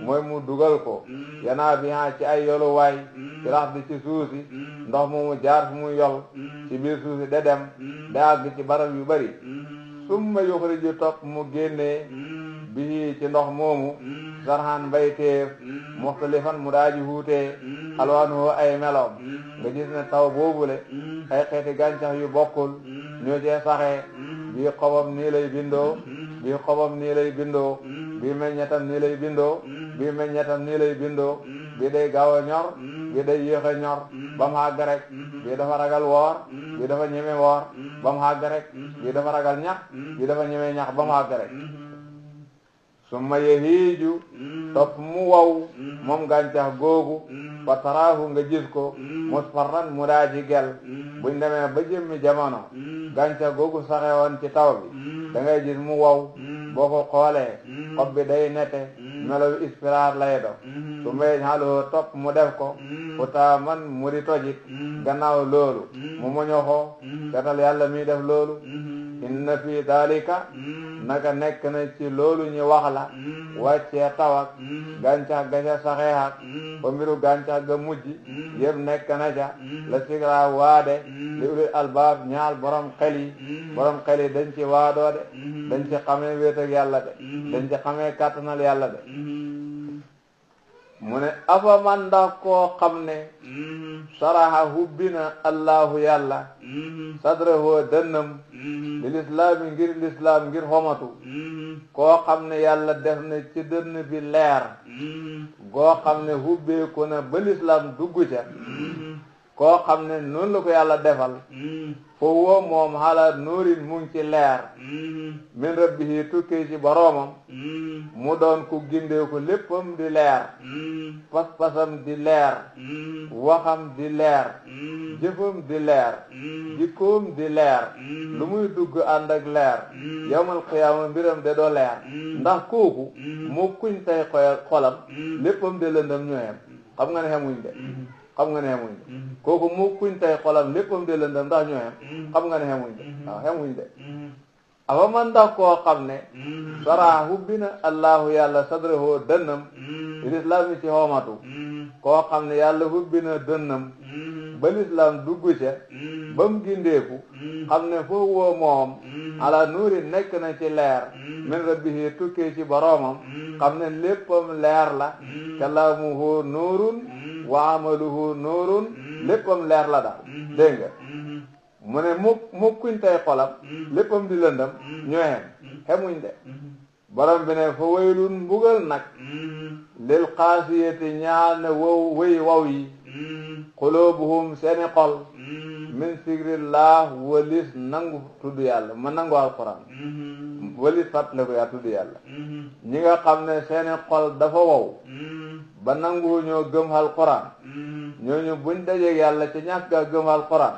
mooy mu dugal ko yanaa biha ci ay yoluwaay ci rax di ci suusi ndox moomu jaar fu muy yol ci biir suusi de dem de àgg ci barab yu bari summa yuxriju topp mu génnee bii ci ndox moomu sarhan mbayteef muxtalifan mu daaji huutee alwaanuhu ay meloom nga gis ne taw boobule ay xeeti gàncax yu bokkul ñoo cee saxee bii xobam nii lay bindoo bii xobam nii lay bindoo bii meññetam nii lay bindoo bii meññetam nii lay bindoo bii day gaaw a ñor bii day yéex a ñor ba mu àgg rek bii dafa ragal woor bii dafa ñeme woor ba mu àgg rek bii dafa ragal ñax bii dafa ñeme ñax ba mu àgg rek summa yahiiju topp mu wow moom gàncax googu fa taraahu nga gis ko musfarran mu daa ji gel buñ demee ba jëmmi jamono gàncax googu saxe woon ci taw bi da ngay gis mu wow boo ko xoolee xob bi day nete melo ispiraar lay do su mbéy xaaloo topp mu def ko futaa man mu di tojit gannaaw loolu mu moñoxoo setal yàlla mi def loolu inna fi dalika naka nekk na ci loolu ñu wax la wàccee taw ak gàncax ga ca saxee ak ba mbiru gàncax ga mujj yëpp nekk na ca la sigra waade li ulil albaab ñaal borom xel yi dañ ci waadoo de dañ ci xamee wéet ak yàlla de dañ ci xamee kàttanal yàlla de mu ne afa man ndax koo xam ne saraha hubbina allahu yàlla sadrahoo dënnam lil islaami ngir xomatu koo xam ne yàlla def na ci dënn bi leer goo xam ne hubbeeku na ba lislaam dugg ca koo xam ne noonu la ko yàlla defal foofu woo moom xalaat nuurin mu ngi ci leer min rabbihi tukkee ci boroomam mu doon ku gindee ko léppam di leer pas-pasam di leer waxam di leer jëfam di leer jikkoom di leer lu muy dugg ànd ak leer yawmal qiyaama mbiram de doo leer ndax kooku moo kuñ tay xolam léppam de lëndëm ñooyam xam nga ne xemuñ de xam nga ne xemuñ de kooku mu kuñ tay xolam léppam de lëndëm ndax ñoo xam nga ne xemuñ de waaw xemuñ de afa man ndax koo xam ne sara hubbi na allahu yàlla sadrahu dënnam l'islam yi ci xoomatu koo xam ne yàlla hubbi na dënnam ba l'islam dugg ca ba mu gindeeku xam ne foofu woo moom ala nuuri nekk na ci leer min rabbihi tukkee ci boroomam xam ne léppam leer la kalaamuhu nuurun wa amaluhu nuurun léppam leer la daal dégg nga mu ne mu kuñ tay xolam léppam di lëndam ñoo xemuñ de borom bi ne fa waylun mbugal nag lil qaasiyati ñaal ne wëy waw yi qulubuhum seeni xol min zikrillah walis nangu tudd yàlla ma nangu alquran walis fàttale ko yaa tudd yàlla ñi nga xam ne seeni xol dafa wow ba nangu ñoo gëm alquran ñooñu buñ dajeeg yàlla ci ñàkk a gëm alquran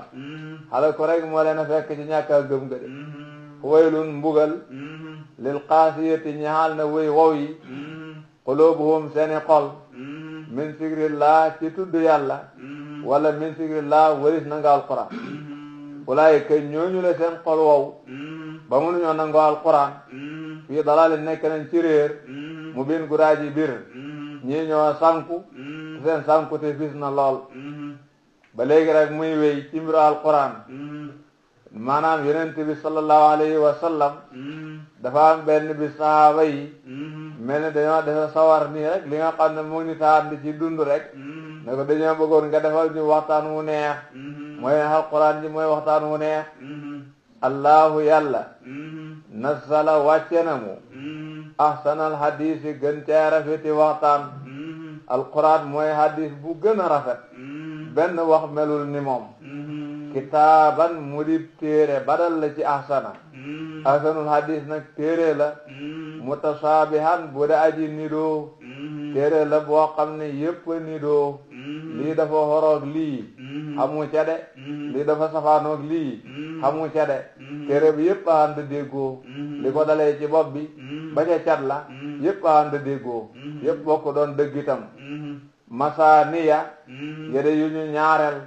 xale ko rek moo leen a fekk ci ñàkk a gëm nga de waylun mbugal lil qaasiyati ñaal ne wëy wow yi qulubuhum seeni xol min zikrillah ci tudd yàlla wala min zikrillah walis nanga alquran walaay kay ñooñu la seen xol wow ba mënuñoo nangoo alquran fii dalaali nekk nañ ci réer mu bin guraaji bir ñii ñoo sànku seen sànku te fis na lool ba léegi rek muy wéy ci mbiru alquran maanaam yonent bi sallallahu alayhi wa sallam dafa am benn bi sahaaba yi mel ni dañoo defa sawar nii rek li nga xam ne mu ngi taan di ci dund rek ne ko dañoo bëggoon nga defal ñu waxtaan wu neex mooy alquran ji mooy waxtaan wu neex allahu yàlla nazzala wàcce na mu ahsanal hadisi gën cee rafeti waxtaan alquran mooy hadis bu gën a rafet benn wax melul ni moom kitaaban mu di téere badal la ci ahsana ahsanul hadis nag téere la mutasaabihan bu da aji nidoo téere la boo xam ne yépp nidoo lii dafa horoog lii xamu ca de lii dafa safaanoog lii xamu ca de téere bi yépp a ànd déggoo li ko dalee ci bopp bi ba ca cat la yépp a ànd déggoo yépp bokk doon dëgg itam masaaniya yére yu ñu ñaareel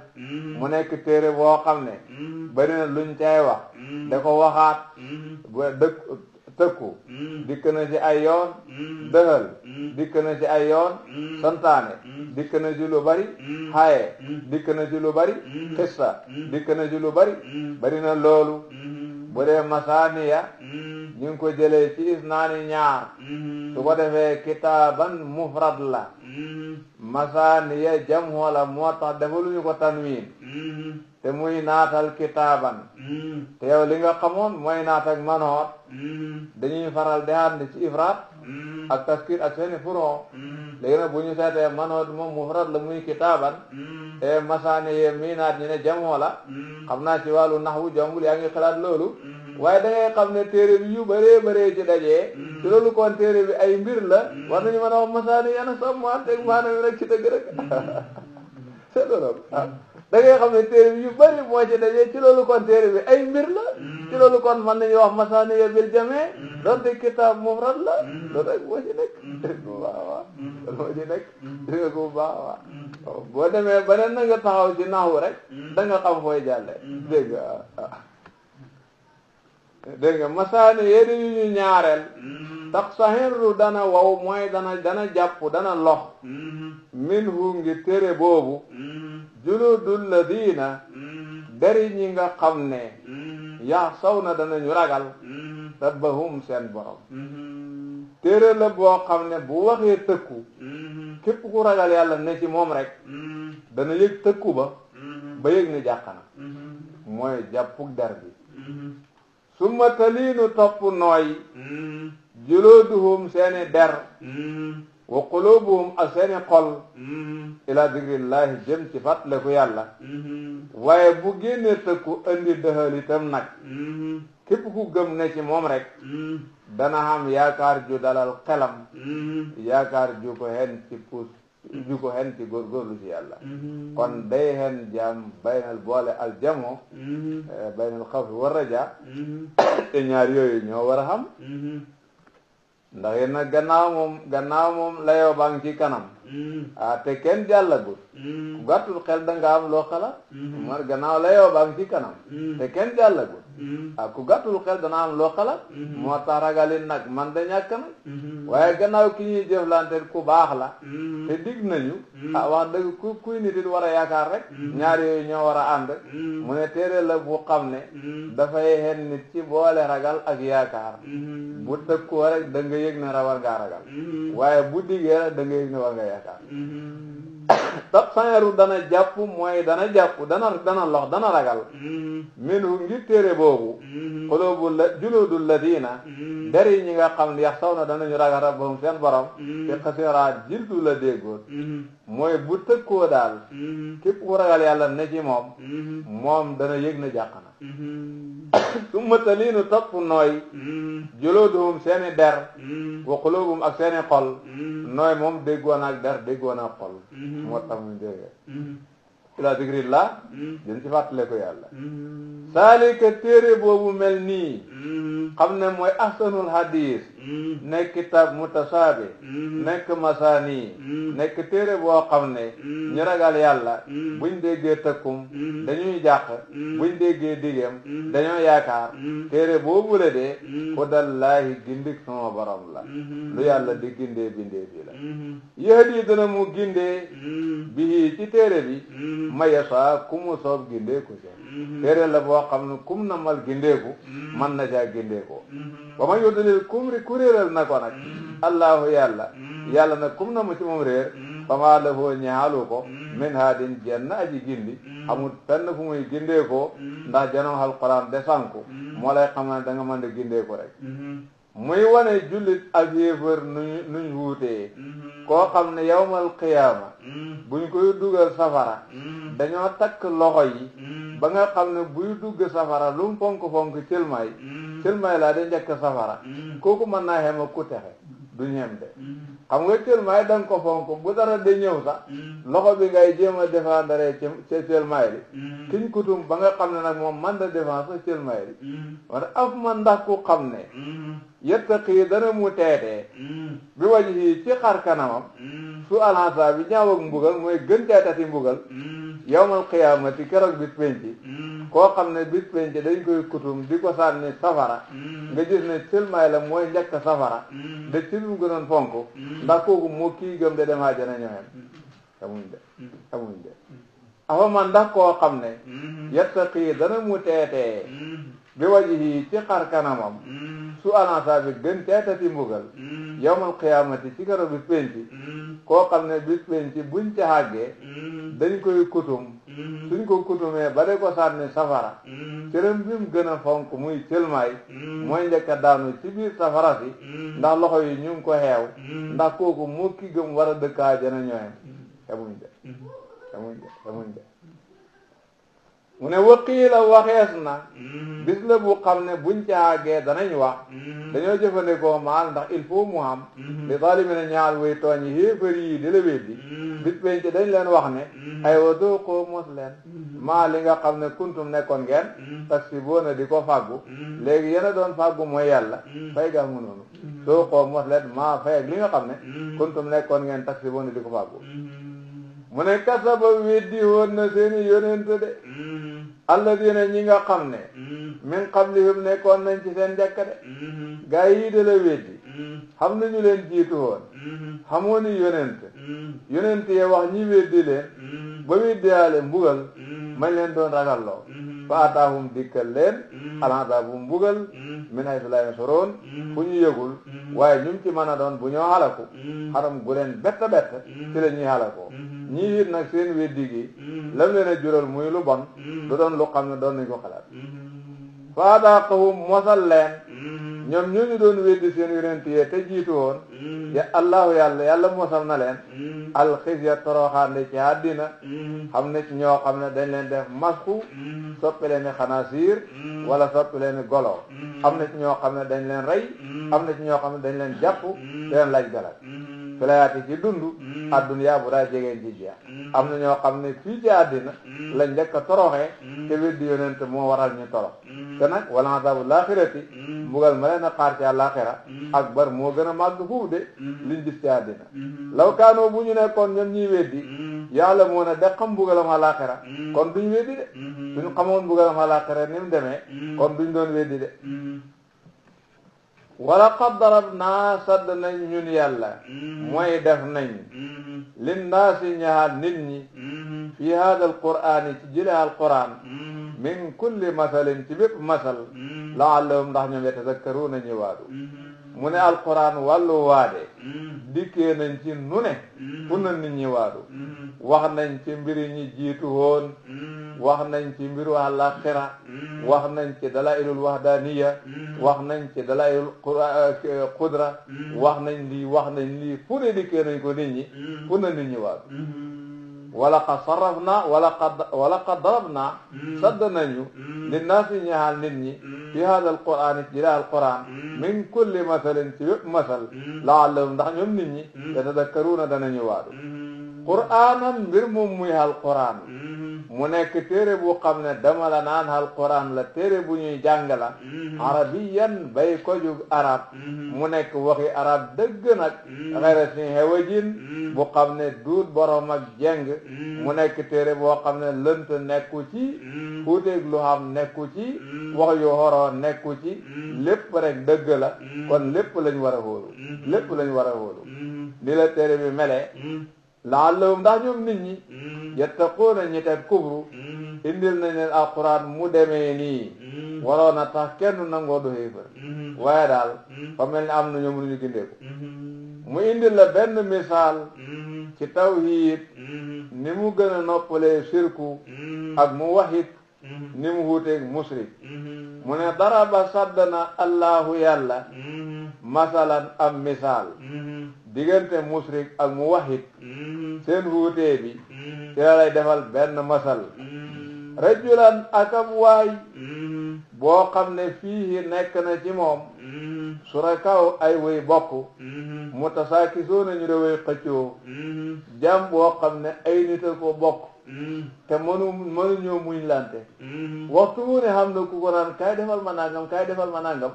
mu nekk téere boo xam ne bari na luñ cay wax da ko waxaat tëkku dikk na ci ay yoon dëhël dikk na ci ay yoon santaane dikk na ci lu bari xaye dikk na ci lu bari xissa dikk na ci lu bari bari na loolu bu dee masaaniya ñu ngi ko jëlee ci isnaani ñaar su ko defee kitaaban mufrad la masaaniya jamhu la moo tax defaluñu ko tanwiin te muy naatal kitaaban te yow li nga xamoon mooy naat ak manoot dañuy faral di ànd ci ifraat ak taskir ak seeni furoo léegi nag bu ñu seetee manoot moom mufrad la muy kitaaban te masaaniya mi naat ñu ne jamhu la xam naa ci wàllu naxwu jàmbul yaa ngi xalaat loolu waaye da ngay xam ne téere bi yu bëree bëree ci dajee ci loolu kon téere bi ay mbir la war nañu mën a wax masaani yana samma teg maanaam yi rek ci dëgg rek c'est loolu da ngay xam ne téere bi yu bëri moo ci dajee ci loolu kon téere bi ay mbir la ci loolu kon mën nañu wax masaani ya bil jamee doonte kitaab mufrad la loolu rek moo ci nekk bu baax waaw loolu moo ci nekk dégg nga bu baax waaw boo demee ba ne na nga taxaw ci naxwu rek da nga xam fooy jàlle dégg nga dégg nga masaani yéen yu ñu ñaareel tax saxirru dana wow mooy dana jàpp dana lox minhu ngi téere boobu juludul ladina dari ñi nga xam ne yaa saw na danañu ragal rabbahum seen borom téere la boo xam ne bu waxee tëkku képp ku ragal yàlla ne ci moom rek dana yëg tëkku ba yëg ne jàqana mooy jàppuk der bi summa taliinu topp nooy julooduhum seeni der wa qulubuhum ak seeni xol ila zikrillahi jëm ci fàttaliku yàlla waaye bu génnee tëkku andi dëxal itam nag képp ku gëm ne ci moom rek dana xam yaakaar ju dalal xelam yaakaar ju ko hen ci puus ju ko hen ci góorgóorlu ci yàlla kon day hen jaam baynal boole al jamo baynal xawfi war raja te ñaar yooyu ñoo war a xam ndax yéen nag gannaaw moom layoo baa ngi ci kanam te kenn jàllagul ku gàttul xel da nga am loo xalaat mar gannaaw layoo baa ngi ci kanam te kenn jàllagul ku gàttul xel dana am loo xalaat moo tax ragalin nag man da ñàkk nag waaye gannaaw ki ñuy jëflante ku baax la te dig nañu wax dëgg kuy nit it war a yaakaar rek ñaar yooyu ñoo war a ànd mu ne téere la bu xam ne dafay xen nit ci boole ragal ak yaakaar bu tëkkoo rek da nga yëg ne war ngaa ragal waaye bu diggee rek da nga yëg ne war nga yaakaar tab sangeru dana jàpp mooy dana lox dana ragal minu ngir téere boobu juludul ladina dari ñi nga xam ne yax saw na danañu ragal rabbahum seen borom te xasiraat jildu la déggoon mooy bu tëkkoo daal képp ku ragal yàlla ne ci moom dana yëg ne jàq na su mataliinu topp nooy juluduhum seeni der wa qulubuhum ak seeni xol nooy moom déggoon ak der déggoon ak xol moo tax muy dégg ila zikrillah jëm ci fàttale ko yàlla saalika téere boobu mel nii xam ne mooy ahsanul hadis nekk kitab mutasaabi nekk masaani nekk téere boo xam ne ñu ragal yàlla buñ déggee tëkkum dañuy jàq buñ déggee digéem dañoo yaakaar téere boobu la de hudallaahi gindik sama borom la lu yàlla di gindee bindee bi la yahdi dana mu gindee bi ci téere bi mayasa ku mu soob gindee ko téere la boo xam ne kum na mal gindeeku man na caa gindeekoo ba ma yóddalil ku réeral na ko nag allahu yàlla nag kum na mu ci moom réer ba maa la foo ñaalu ko min haadin jenn aji gindi amul fenn fu muy gindeekoo ndax janoom alquran de sànku moo lay xam ne da nga mën di gindeeku rek muy wane jullit ak yéefar nuñ wuutee koo xam ne yawmal qiyaama buñ koy dugal safara dañoo takk loxo yi ba nga xam ne buy dugg safara lu mu fonk cëlmaay laa de njëkk safara kooku mën naa xem ak ku texe duñ xem de xam nga cëlmaay da nga ko fonk bu dara de ñëw sax loxo bi ngay jéem a défendre ca cëlmaay li kiñ kutum ba nga xam ne nag moom man da défense sa cëlmaay li wala af ma ndax ku xam ne yettaqi dana mu teetee bi wajhi ci xar kanamam su alhansa bi ñaaw ak mbugal mooy gën teetati mbugal yawmal qiyaamati keroog bis penci koo xam ne bis penci dañ koy kutum di ko sànni safara nga gis ne sëlmaay la mooy njëkk safara de ci lu gënoon fonk ndax kooku moo kii gëm de dem àjjana ñoxem xamuñ de afa man ndax koo xam ne yettaqi dana mu teetee bi wajhi ci xar kanamam su alansa bi gën teetati mbugal yawmal qiyaamati ci keroog bis penci koo xam ne bis penci buñ ca àggee dañ koy kutum suñ ko kutumee ba de ko sànni safara cërëm bi mu gën a fonk muy cëlmaay mooy njëkk a daanu ci biir safara si ndax loxo yi ñu ngi ko xeew ndax kooku moo ki gëm war a dëkk àjjana ñooyam xamuñ de mu ne waqiila waxees na bis la bu xam ne buñ ca àggee danañ wax dañoo jëfandikoo maal ndax il faut mu am li zaalimiina ñaal way tooñ yi xéefar yi di la weddi bis penc dañ leen wax ne ay wa dooqoo mos leen maa li nga xam ne kuntum nekkoon ngeen taksibuuna di ko fàggu léegi yéen a doon fàggu mooy yàlla fay gaa mu noonu dooqoo mos leen maa fay ak li nga xam ne kuntum nekkoon ngeen taksibuuna di ko fàggu mu ne kasaba weddi woon na seeni yonent de alladina ñi nga xam ne min qablihim nekkoon nañ ci seen njëkk de gaa yi de la weddi xam nañu leen jiitu woon xamoo ni yonent yee wax ñi weddi leen ba weddiyaale mbugal mañ leen doon ragalloo fa ataahum dikkal leen alazaabu mbugal min haysu laa yash'uruun fu ñu yëgul waaye ñum ci mën a doon bu ñoo xalaku xaram gu leen bett ci la ñuy xalakoo ñii it nag seen weddi gi lam leen a jural muy lu bon du doon lu xam ne doon nañ ko xalaat fa adaaqahum mosal leen ñoom ñooñu doon weddi seen yonent yi te jiitu woon ya allahu yàlla mosal na leen alxisya toroxaande ci àddina xam ne ci ñoo xam ne dañ leen def masku soppi leen ni xanaasiir wala soppi leen ni golo am na ci ñoo xam ne dañ leen rey am na ci ñoo xam ne dañ leen jàpp te leen laaj galak filayaati ci dund adduna bu daa jegeen ji jeex am na ñoo xam ne fii ci àddina lañ njëkk a toroxee te weddi yonent moo waral ñu torox te nag wala azabu laaxirati mbugal ma leen a xaar ci àllaaxira akbar moo gën a màgg fuuf de liñ gis ci àddina law kaanoo bu ñu nekkoon ñoom ñiy weddi yàlla moo ne de xam mbugalam àllaaxira kon duñ weddi de suñu xamoon mbugalam àllaaxira ni mu demee kon duñ doon weddi de wala qad darabnaa sadd nañ ñun yàlla mooy def nañ linnaasi ñaar nit ñi fi hada alqur'ani ci jële alquran min kulli masalin ci bépp masal laallahum ndax ñoom yatazakkaruuna ñu waadu mu ne alquran wàllu waade dikkee nañ ci nu ne fu na nit ñi waadu wax nañ ci mbiri ñi jiitu woon wax nañ ci mbiru àllaaxira wax nañ ci dalailul wahdaniya wax nañ ci dalailul qudra wax nañ lii fu ne dikkee nañ ko nit ñi fu na nit ñi waadu wala qad sarrafna wala qad darabna sadd nañu linnaasi ñaal nit ñi fi hada alquran ci jële alquran min kulli masalin ci bépp masal laallahum ndax ñoom nit ñi yatadakkaruuna danañu waadu qur'aanan mbir moom muy alquran mu nekk téere bu xam ne dama la naan alquran la téere bu ñuy jàng la arabiyan bay ko jug arab mu nekk waxi arab dëgg nag xayra si hewajin bu xam ne duut borom ak jeng mu nekk téere boo xam ne lënt nekku ci fuuteeg lu xam nekku ci wax yu horoo nekku ci lépp rek dëgg la kon lépp lañ war a wóolu lépp lañ war a wóolu li la téere bi melee laallahum ndax ñoom nit ñi yattaquuna ñi teg kubru indil nañ leen alquran mu demee nii waroon a tax kenn nangoo du xéefar waaye daal fa mel ni am na ñoom lu ñu gindeeku mu indil la benn misaal ci tawhiid ni mu gën a noppalee shirku ak mu waxit ni mu wuuteeg musrik mu ne daraba saddana allahu yàlla masalan am misaal diggante musrik ak mu waxit seen wuutee bi ci la lay defal benn masal rajulan akam waay boo xam ne fii nekk na ci moom surakaw ay way bokk mutasaakisoona ñu de way xëccoo jàm boo xam ne ay nit a ko bokk te mënuñoo muñ lante waxtu mu ne xam na ku ko naan kaay defal ma nangam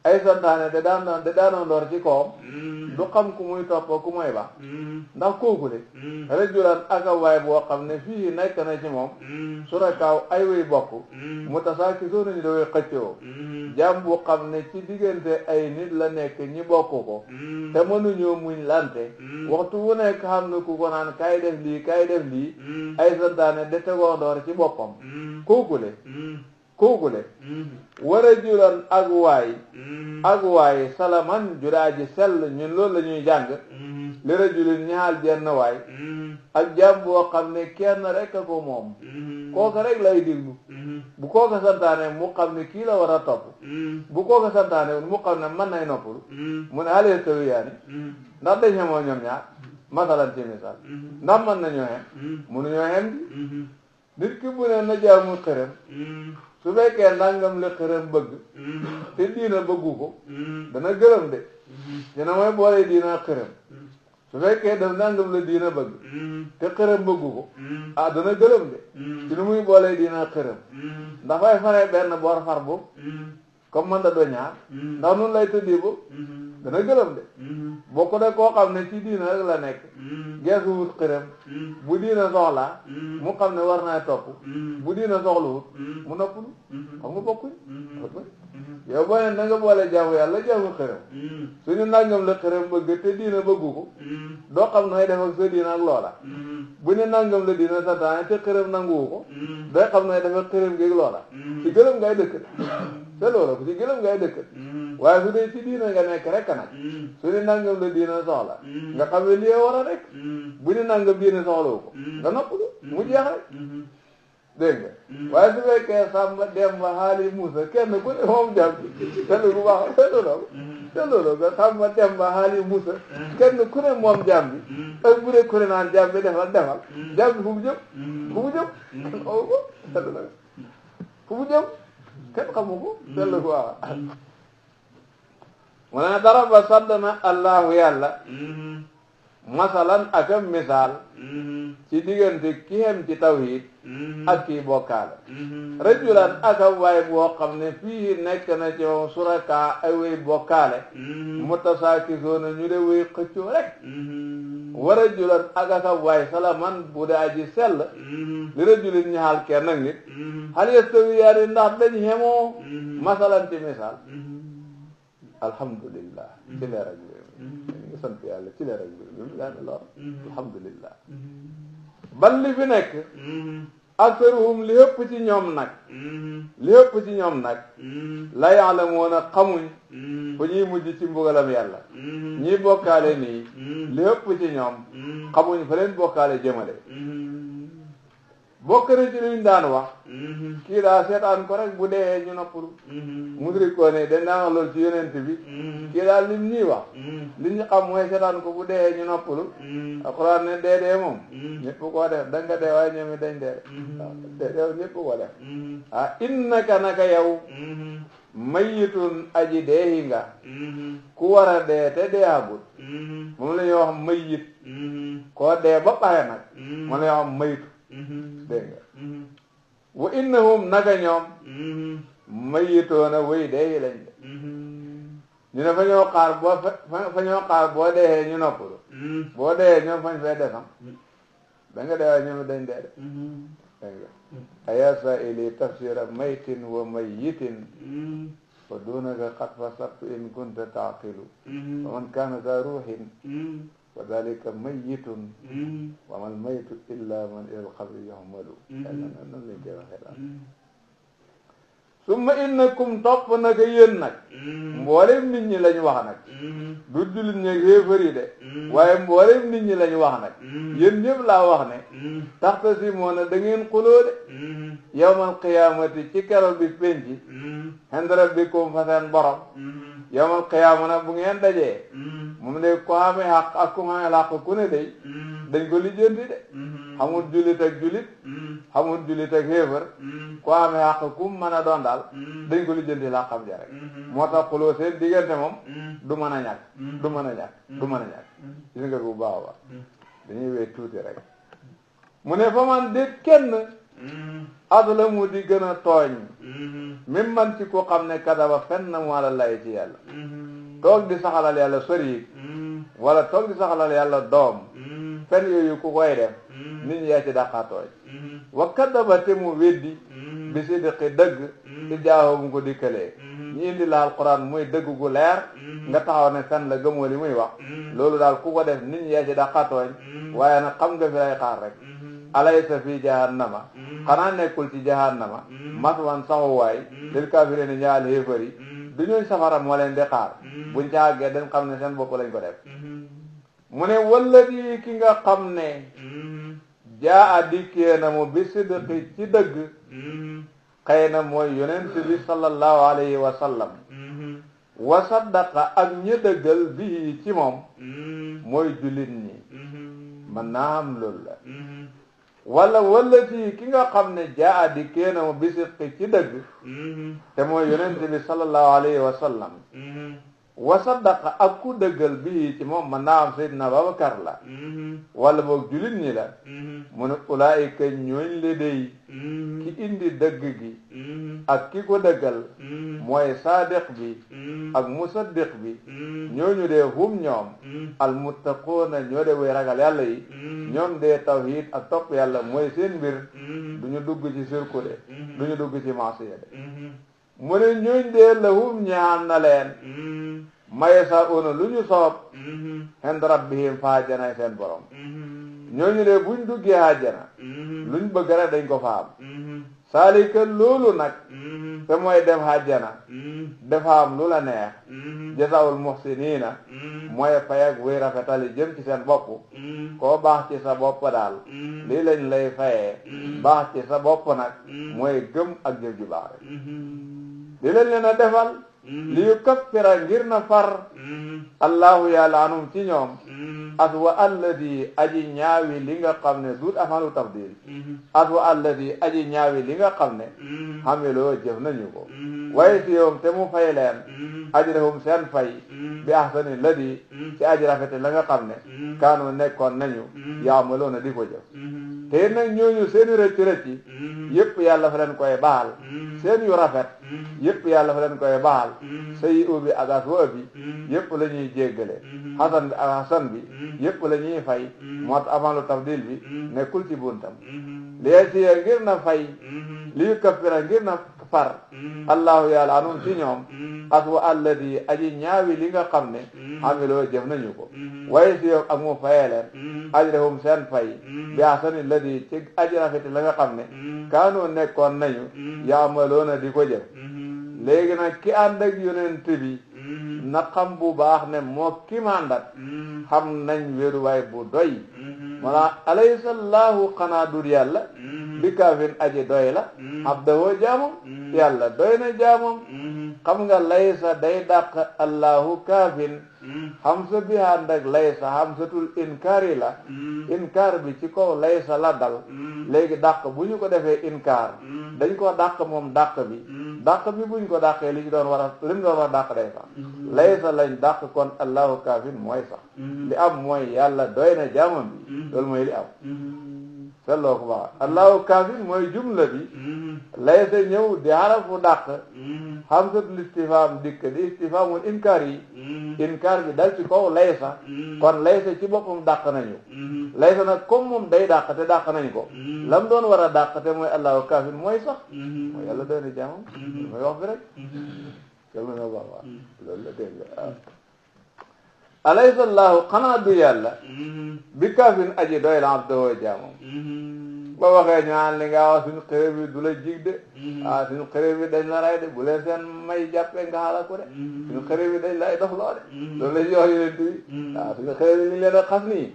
ay santaane te daanoon door ci kawam du xam ku muy topp ku muy ba ndax kooku de rajulan aka waay boo xam ne fii nekk na ci moom surakaaw ay way bokk mutasaakisoona ñu de way xëccoo jàm bu xam ne ci diggante ay nit la nekk ñi bokk ko te mënuñoo muñ lante waxtu wu nekk xam na ku ko naan kaay def lii ay santaane de tegoo door ci boppam kooku le war a julan ak waay salaman juraaji sell ñun loolu la ñuy jàng li rajulin ñaal jenn waay ak jàmm boo xam ne kenn rek a ko moom kooka rek lay diglu bu kooka santaane mu xam ne kii la war a topp bu kooka santaane mu xam ne mën nay noppalu mu ne alee tawi yaani ndax dañ xemoo ñoom ñaar masalan ci misaal ndax mën nañoo xem mënuñoo xem di nit ki bu ne na jaamu xërëm su fekkee nangam la xërëm bëgg te diina bëggu ko dana gërëm de dina mooy boole diina xërëm su fekkee daf nangam la diina bëgg te xërëm bëggu ko dana gërëm de ci nu muy boole diina xërëm ndax fay faree benn boor far boobu comme man da do ñaar ndax nun lay tëddee boobu dana gërëm de bokk de koo xam ne ci diina rek la nekk geesu wut xërëm bu diina soxlaa mu xam ne war naa topp bu diina soxlawut mu noppalu xam nga bokkuñ yow boo ne na nga boole jaamu yàlla jaamu xërëm suñu nangam la xërëm bëgg te diina bëggu ko doo xam nooy def ak sa diina ak loola bu ne nangam la diina santaane te xërëm nanguwu ko doo xam nooy def ak xërëm géeg loola ci gërëm ngay dëkk te loola ko ci gërëm ngay dëkk waaye su dee ci diina nga nekk rek nag su ne nangam la diina soxla nga xam ne lii war a rek bu ne nangam diina soxlawu ko nga noppalu mu jeex rek dégg nga waaye su fekkee Samba Demba Haali Moussa kenn ku ne moom jaam bi seetlu bu baax seetlu nga Samba Demba Haali Moussa kenn ku ne moom jaam bi ak bu dee ku ne naan jaam bi defal jaam bi fu mu jëm kenn xamu ko seetlu nga fu mu jëm kenn xamu ko seetlu ko waaw mu ne dara ba sadd na allahu yàlla masalan akam misaal ci diggante ki xem ci tawhid ak kii bokkaale rajulan akam waay boo xam ne fii nekk na ci moom suraka ay way bokkaale mutasaakisoona ñu de way xëccoo rek wa rajulan ak akam waay salaman bu de aji sell li rajulin ñaxal kenn nag nit hal yastawiyaani ndax dañ xemoo masalan ci misaal alhamdulillah ci leer ak ñu sant yàlla ci leer ak bi daa ne lool alhamdulillah bal li fi nekk aksaruhum li ëpp ci ñoom nag la ya'lamuuna xamuñ fu ñuy mujj ci mbugalam yàlla ñi bokkaale nii li ëpp ci ñoom xamuñ fa leen bokkaale jëmale bokk na ci luñ daan wax kii daa seetaan ko rek bu dee ñu noppalu musrikoo ne dañ daan wax loolu ci yonent bi kii daal lim ñuy wax li ñu xam mooy seetaan ko bu dee ñu noppalu alxuraan ne dee moom ñëpp koo def da nga dee waaye ñoom it dañ dee waaw dee ñëpp koo def innaka naka yow mayitun aji deehi nga ku war a dee te deeagut moom la ñuy wax mayit koo dee ba pare nag moom la ñuy wax mayitu dégg nga wa innahum naka ñoom mayitoona way deeyi lañ de ñu ne fa ñoo xaar boo deexee ñu noppalu boo deexee ñoom fañ fay desam da nga dee ñoom dañ dee de dégg nga aya saili tafsira maytin wa mayitin wa dunaka qad fasartu in kunta taaqilu wa man kana za ruhin wa dalika mayitun wa mal mayitu illa man ilal qabri yuhmalu noonu lañ koy waxee daal summa innakum topp naka yéen nag mboolem nit ñi lañ wax nag du jullit ñi xéefar yi de waaye mboolem nit ñi lañ wax nag yéen ñëpp laa wax ne taxta si moo ne da ngeen xuloo de yawmal qiyaamati ci keroog bi penci inda rabbikum fa seen borom yawmal qiyaama nag bu ngeen dajee moom de ko xamee xaq ak ku xamee xaq ku ne day dañ ko lijjanti de xamul jullit ak jullit xamul jullit ak xéefar ko xamee xaq ku mën a doon daal dañ ko lijjanti laa xam ja rek moo tax xuloo seen diggante moom du mën a ñàkk du mën a ñàkk gis nga bu baax a baax dañuy wéy tuuti rek mu ne fa man déet kenn adlamu di gën a tooñ même man ci ko xam ne kadaba fen na mu ala lay ci yàlla toog di saxalal yàlla soriit wala toog di saxalal yàlla doom fen yooyu ku koy def nit ñi yaa ci dàqaa tooñ wa kadaba te mu weddi bi sidqi dëgg i jaaxoo mu ko dikkalee ñu indi la alquran muy dëgg gu leer nga taxaw ne fen la gëmoo li muy wax loolu daal ku ko def nit ñi yaa ci dàqaa tooñ waaye nag xam nga fi lay xaar rek alaysa fi jahannama xanaa nekkul ci jahannama maswan saxuwaay lil kaafiriina ñaal xéefar yi du ñooñ safara moo leen di xaar buñ ca àggee dañ xam ne seen bopp lañ ko def mu ne walladi ki nga xam ne jaa dikkee na mu bi sidqi ci dëgg xëy na mooy yonent bi sallallahu alayhi wa sallam wa saddaqa ak ñi dëggal bii ci moom mooy jullit ñi man naa am loolu la wala ki nga xam ne jaa dikkee na mu bi sidqi ci dëgg te mooy yonent bi sallallahu alayhi wa sallam wa saddaqa ak ku dëggal bii ci moom man naa am Seydina Babacar la wala boog jullit ñi la mu ne ulaayika ñooñ le dey ki indi dëgg gi ak ki ko dëggal mooy saadiq bi ak musaddiq bi ñooñu dee hum ñoom almuttaquuna ñoo de way ragal yàlla yi ñoom dee tawhid ak topp yàlla mooy seen mbir duñu dugg ci sirku de duñu dugg ci maasiya de mu ne ñooñ dee lahum ñaan na leen maye sa una lu ñu soob ind rabbihim fa àjjanay seen borom ñooñu de buñ duggee àjjana luñ bëgg rek dañ ko fa am saalika loolu nag te mooy dem àjjana dafa am lu la neex jazaawul muhsiniina mooy fay ak wéy rafetali jëm ci seen bopp koo baax ci sa bopp daal lii lañ lay fayee baax ci sa bopp nag mooy gëm ak jëf ju baax rek li lañ leen a defal li yukaffira ngir na far allahu yàlla anum ci ñoom aswa alladi aji ñaawi li nga xam ne duut afalu tafdil aswa alladi aji ñaawi li nga xam ne xamiloo jëf nañu ko waaye si yoom te mu fay leen ajrahum seen fay bi ahsani ladi ci aji rafete la nga xam ne kaanu nekkoon nañu yaamaloon na di ko jëf te nag ñooñu seeni rëcc rëcc yëpp yàlla fa leen koy baal seen yu rafet yëpp yàlla fa leen koy baal sayi ubi ak aswa bi yëpp la ñuy jéggale xasan bi ak xasan bi yëpp la ñuy fay moo tax avant lu tafdil bi nekkul ci buntam liy siye ngir na fay liy kaffira ngir na far allahu yàlla anum ci ñoom aswa alladi aji ñaawi li nga xam ne amiloo jëf nañu ko waaye si yow ak mu fayee leen ajrahum seen fay bi ahsani alladi ci aji rafeti la nga xam ne kaanoo nekkoon nañu yaamaloona di ko jëf léegi nag ki ànd ak yonent bi na xam bu baax ne moo ki mandat xam nañ wéruwaay bu doy mana alaysa allahu xanaa dur yàlla bi kaafin aji doy la abdahoo jaamam yàlla doy na jaamam xam nga laysa day dàq allahu kaafin hamsa bi ànd ak laysa hamsatul inkaari la inkaar bi ci kaw laysa la dal léegi dàq bu ñu ko defee inkaar dañ ko dàq moom dàq bi buñ ko dàqee li ñu doon war a dàq day sax laysa lañ dàq kon allahu kaafin mooy sax li am mooy yàlla doy na jaamam bi loolu mooy li am seetloo ko baax allahu kaafin mooy jumla bi laysa ñëw di harafu dàq hamsatul istifham dikk di istifhamul inkaar yi inkaar bi dal ci kaw laysa kon laysa ci boppam dàq nañu laysa nag comme moom day dàq te dàq nañ ko lam doon war a dàq te mooy allahu kaafin mooy sax mooy yàlla doy na jaamam mooy wax bi rek kelma no baax waaw loolu la dégg nga alaysa allahu xanaa du yàlla bi kaafin aji doy la abdahoo jaamam ba waxee ñaan li nga wax suñu xëré bi du la jig de suñu xëré bi dañ la ray de bu leen seen may jàppee nga xala ko de suñu xëré bi dañ lay dox loo de loolu la ñuy wax yonent bi suñu xëré bi ñu leen a xas nii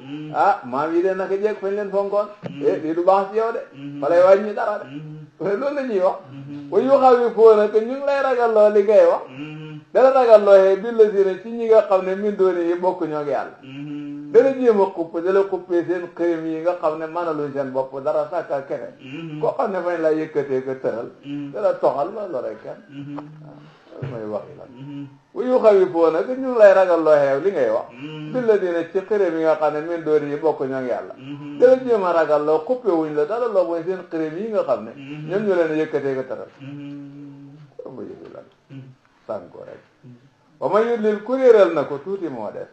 maam yi de naka jeeg fañ leen fonkoon lii du baax ci yow de fa lay wàññi dara de loolu la ñuy wax bu ñu xaw bi foo na que ñu ngi lay ragal loo li ngay wax dana ragal looxee bi la sine ci ñi nga xam ne min dooni yi bokk ñoo ngi yàlla dana jéem a xupp dala xuppee seen xërëm yi nga xam ne mënaluñ seen bopp dara sàkka kese koo xam ne fañ lay yëkkatee ko tëral dala toxal loolu rek kenn waaw mooy wax la bu yu xawi foo nag ñu ngi lay ragal looxee li ngay wax bi la sine ci xërëm yi nga xam ne min dooni yi bokk ñoo ngi yàlla dana jéem a ragal loo xuppe wuñ la dara loo mooy seen xërëm yi nga xam ne ñoom ñu leen yëkkatee ko tëral ma yëgi lan sànko rek wa ma yudlil ku réeral na ko tuuti moo def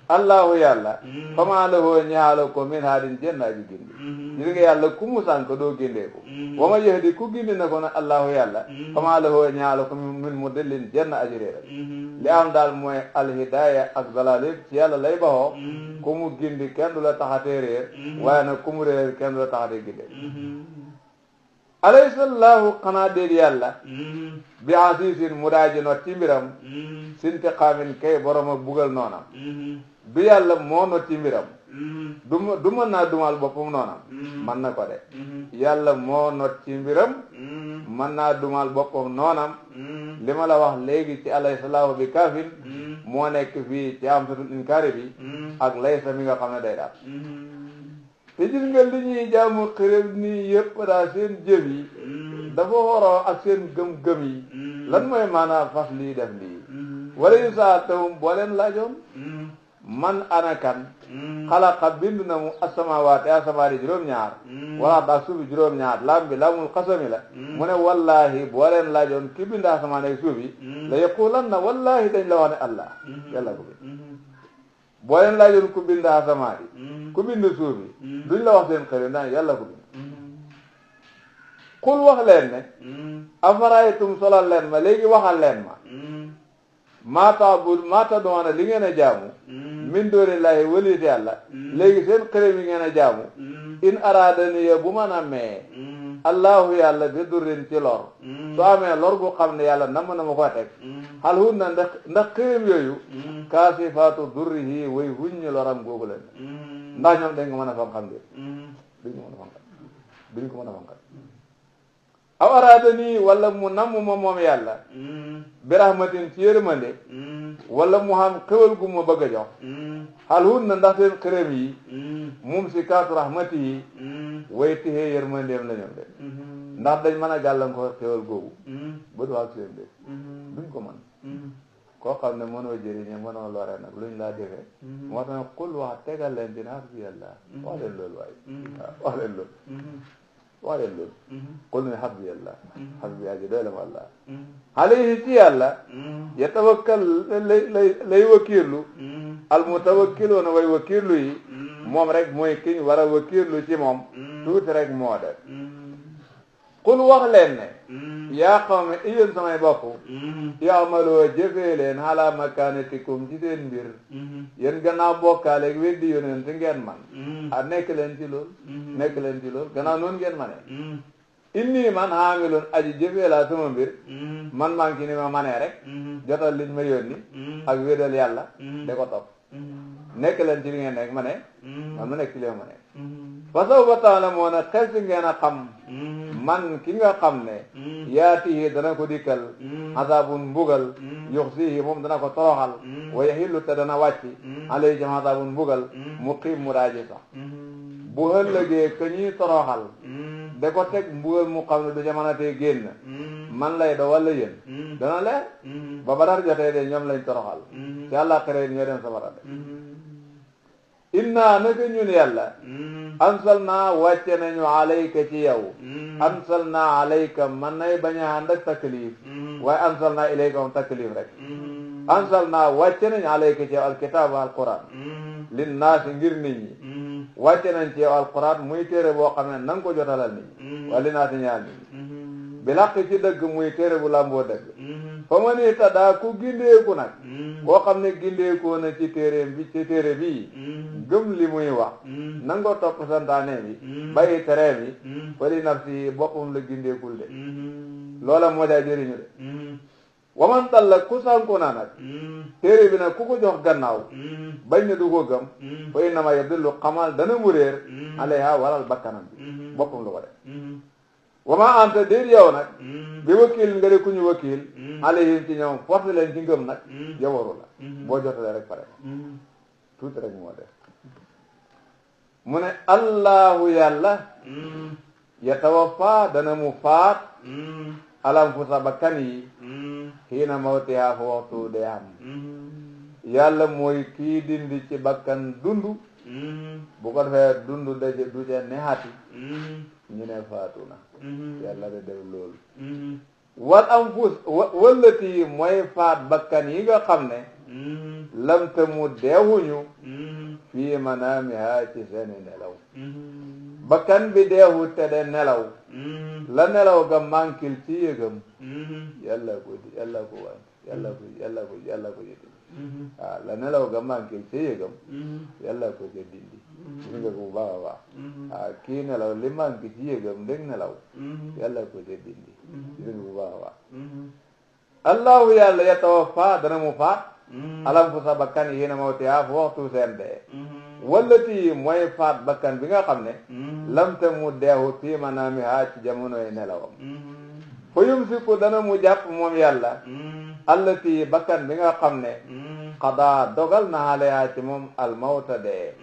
allahu yàlla fama lahoo ñaala ko min haadin jennaa ji gindi gis nga yàlla ku mu sànk doo gindeeku wa ma yahdi ku gindi na ko nag allahu yàlla fama lahoo ñaala ko min mudillin jenn aji réeral li am daal mooy alhidaaya ak dalal yëpp ci yàlla lay baxoo ku mu gindi kenn du la taxatee réer waaye nag ku mu réer kenn du la taxatee gindee alaysa allahu xanaa déet yàlla bi asiisin mu daaji not ci mbiram sintiqaamin kay borom ak bugal noonam du yàlla moo not ci mbiram du mën naa dumal boppam noonam mën na ko de yàlla moo not ci mbiram mën naa dumal boppam noonam li ma la wax léegi ci alaysa allahu bi kaafin moo nekk fii ci am satul inkaari bi ak laysa mi nga xam ne day daal te gis nga li ñuy jaamu xërëm nii yëpp daal seen jëf yi dafa waroo ak seen gëm-gëm yi lan mooy maanaam fas lii def lii wala yu saa tawum boo leen laajoon man anakan xalaqa bind na mu asamawaati asamaani juróom-ñaar wala daa suufi juróom-ñaar lam bi lamul xasami la mu ne wallahi boo leen laajoon ki bind asamaani ak suufi la yaqulanna wallahi dañ la wax ne allah yàlla ko bi boo leen laajoon ku bind asamaani ku bind suufi duñ la wax seen xëri naan yàlla ko bind xul wax leen ne afaraytum solal leen ma léegi waxal leen ma maata doona li ngeen a jaamu min doonillaahi waliit yàlla léegi seen xërëm yi ngeen a jaamu in aradaniya bu mën a mee allahu yàlla bi durrin ci lor su amee lor gu xam ne yàlla namm na ma ko teg xal hun na ndax xërëm yooyu kaasifaatu durrihi way huññu loram googu leen ndax ñoom dañ ko mën a fanqal ngir duñ ko mën a fanqal duñ ko mën a fanqal aw araada nii wala mu namm ma moom yàlla bi rahmatin ci yërmande wala mu xam xewal gu ma bëgg a jox xal hun na ndax seen xërëm yi mumsikaatu rahmati yi way tixee yërmandeem la ñoom de ndax dañ mën a gàllankoor xewal googu ba du ak seen de duñ ko mën koo xam ne mënoo jëriñe mënoo lore nag luñ laa defee moo tax xul wax tegal leen dina hasbi yàlla wax leen loolu waaye wax leen loolu wax leen loolu xul ne hasbi yàlla hasbi yàlla doy la ma allah alayhi ci yàlla yatawakkal lay wakiirlu al mutawakkiluuna way wakiirlu yi moom rek mooy kiñ war a wakiirlu ci moom tuuti rek moo def xul wax leen ne yaa qawmi yéen samay bopp yaamaloo jëfee leen ala makaanatikum ci seen mbir yéen gannaaw bokkaaleeg weddi yonent ngeen man nekk leen ci lool nekk leen ci lool gannaaw noonu ngeen ma ne inni man haamilun aji jëfee laa sama mbir man maa ngi ci ni ma manee rek jotal liñ ma yónni ak wédal yàlla da ko topp nekk leen ci li ngeen nekk ma ne man ma nekk ci li ma ne fa sawfa ta'lamuuna xel si ngeen a xam man ki nga xam ne yaatihi dana ko dikkal azabun mbugal yuxsihi moom dana ko toroxal wa yahillu te dana wàcci alayhi jam azabun mbugal muqiim mu daaji sax bu ëllëgee ka ñuy toroxal da ko teg mbugal mu xam ne du jamanatee génn man lay do wala yéen dana leer ba Badar jotee de ñoom lañ toroxal ci àllaaxira ñoo dem safara de inna naka ñun yàlla ansalna wàcce nañu alayka ci yow ansalna alayka man nay bañ a ànd ak taklif waaye ansalna ilayka moom taklif rek ansalna wàcce nañu alayka ci yow alkitaab alquran linnaasi ngir nit ñi wàcce nañ ci yow alquran muy téere boo xam ne na nga ko jotalal nit ñi wala linnaasi ñaar nit ñi bi laq ci dëgg muy téere bu làmboo dëgg fa ma ni tadaa ku gindeeku nag koo xam ne gindeekoo na ci téere bii gëm li muy wax nangoo topp santaane bi bàyyi tere bi fali nafsi boppam la gindeekul de loola moo daa jëriñu de waman talla ku sànku na nag téere bi nag ku ko jox gannaaw bañ ne du ko gëm fa innama yadillu xamal dana mu réer alayha waral bakkanam bi boppam lu ko def wama anta déet yow nag bi wakiil nga de ku ñu wakiil alayhim ci ñoom force leen ci ngëm nag yowaru la boo jotale rek pare tuuti rek moo def mu ne allahu yàlla yatawaffa dana mu faat alanfusa bakkan yi xiina mawtiha fa waxtu dee am yàlla mooy kii dindi ci bakkan dund bu ko defee dund du ca neexati ñu ne faatu na yàlla da def loolu wal anfus wallati mooy faat bakkan yi nga xam ne lam tamu deewuñu fii manaamiha ci seeni nelaw bakkan bi deewut te de nelaw la nelaw ga mànkil ci yëgam yàlla ko jëndi waaw la nelaw ga mànkil ci yëgam yàlla ko jëndi gis nga ko bu baax a baax waaw kii nelaw li manqué ci yëgam ndég nelaw yàlla ko ca dindi gis nga bu baax a baax allahu yàlla yatawaffa dana mu faat alanfusa bakkan yi na mawtiha fu waxtu seen dee wallati mooy faat bakkan bi nga xam ne lam tamu deewu fii manaamiha ci jamonoy nelawam fa yumsiku dana mu jàpp moom yàlla allati bakkan bi nga xam ne qadaa dogal na alayha ci moom almawta dee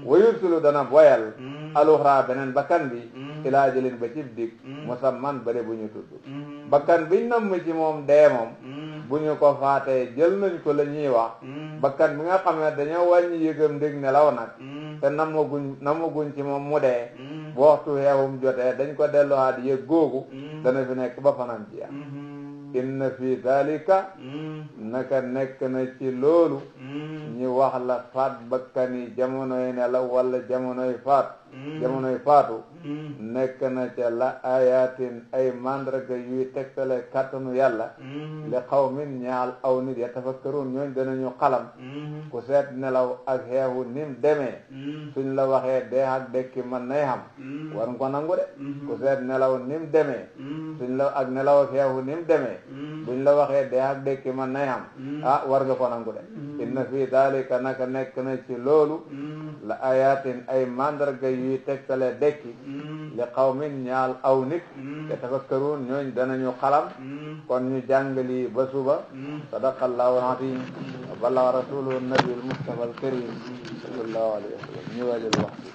wa yursilu dana boyal aluxra beneen bakkan bi ilaa jëlin ba cib dig musamman bare bu ñu tudd bakkan biñ namm ci moom dee moom bu ñu ko faatee jël nañ ko la ñuy wax bakkan bi nga xam ne dañoo wàññi yëgam ndég nelaw nag te namaguñ ci moom mu dee bu waxtu xeewum jotee dañ ko delluwaat yëg googu dana fi nekk ba fanaan ci inna fi dalika naka nekk na ci loolu ñi wax la faat bakkani jamonoy nelaw wala jamonoy faatu nekk na ca la ayatin ay mandarga yuy tegtale kàttanu yàlla li qawmin ñaal aw nit yatafakkarun ñooñ danañu xalam ku seet nelaw ak xeexu nim demee suñ la waxee dee ak dekki man nay xam war nga ko nangu de ku seet nelaw nim demee suñ la ak nelaw ak xeexu nim demee buñ la waxee dee ak dekki man nay xam war nga ko nangu de inna fi dalika naka nekk na ci loolu la ayatin ay mandarga yuy tegtale dekki li qawmin ñaal aw nit yatafakkarun ñooñ danañu xalam kon ñu jàngali ba suba sadaqallahu al-azim wa ballagha rasuluhu an-nabiyul mustafa al-karim sallallahu alayhi wa sallam ñu waajal waxtu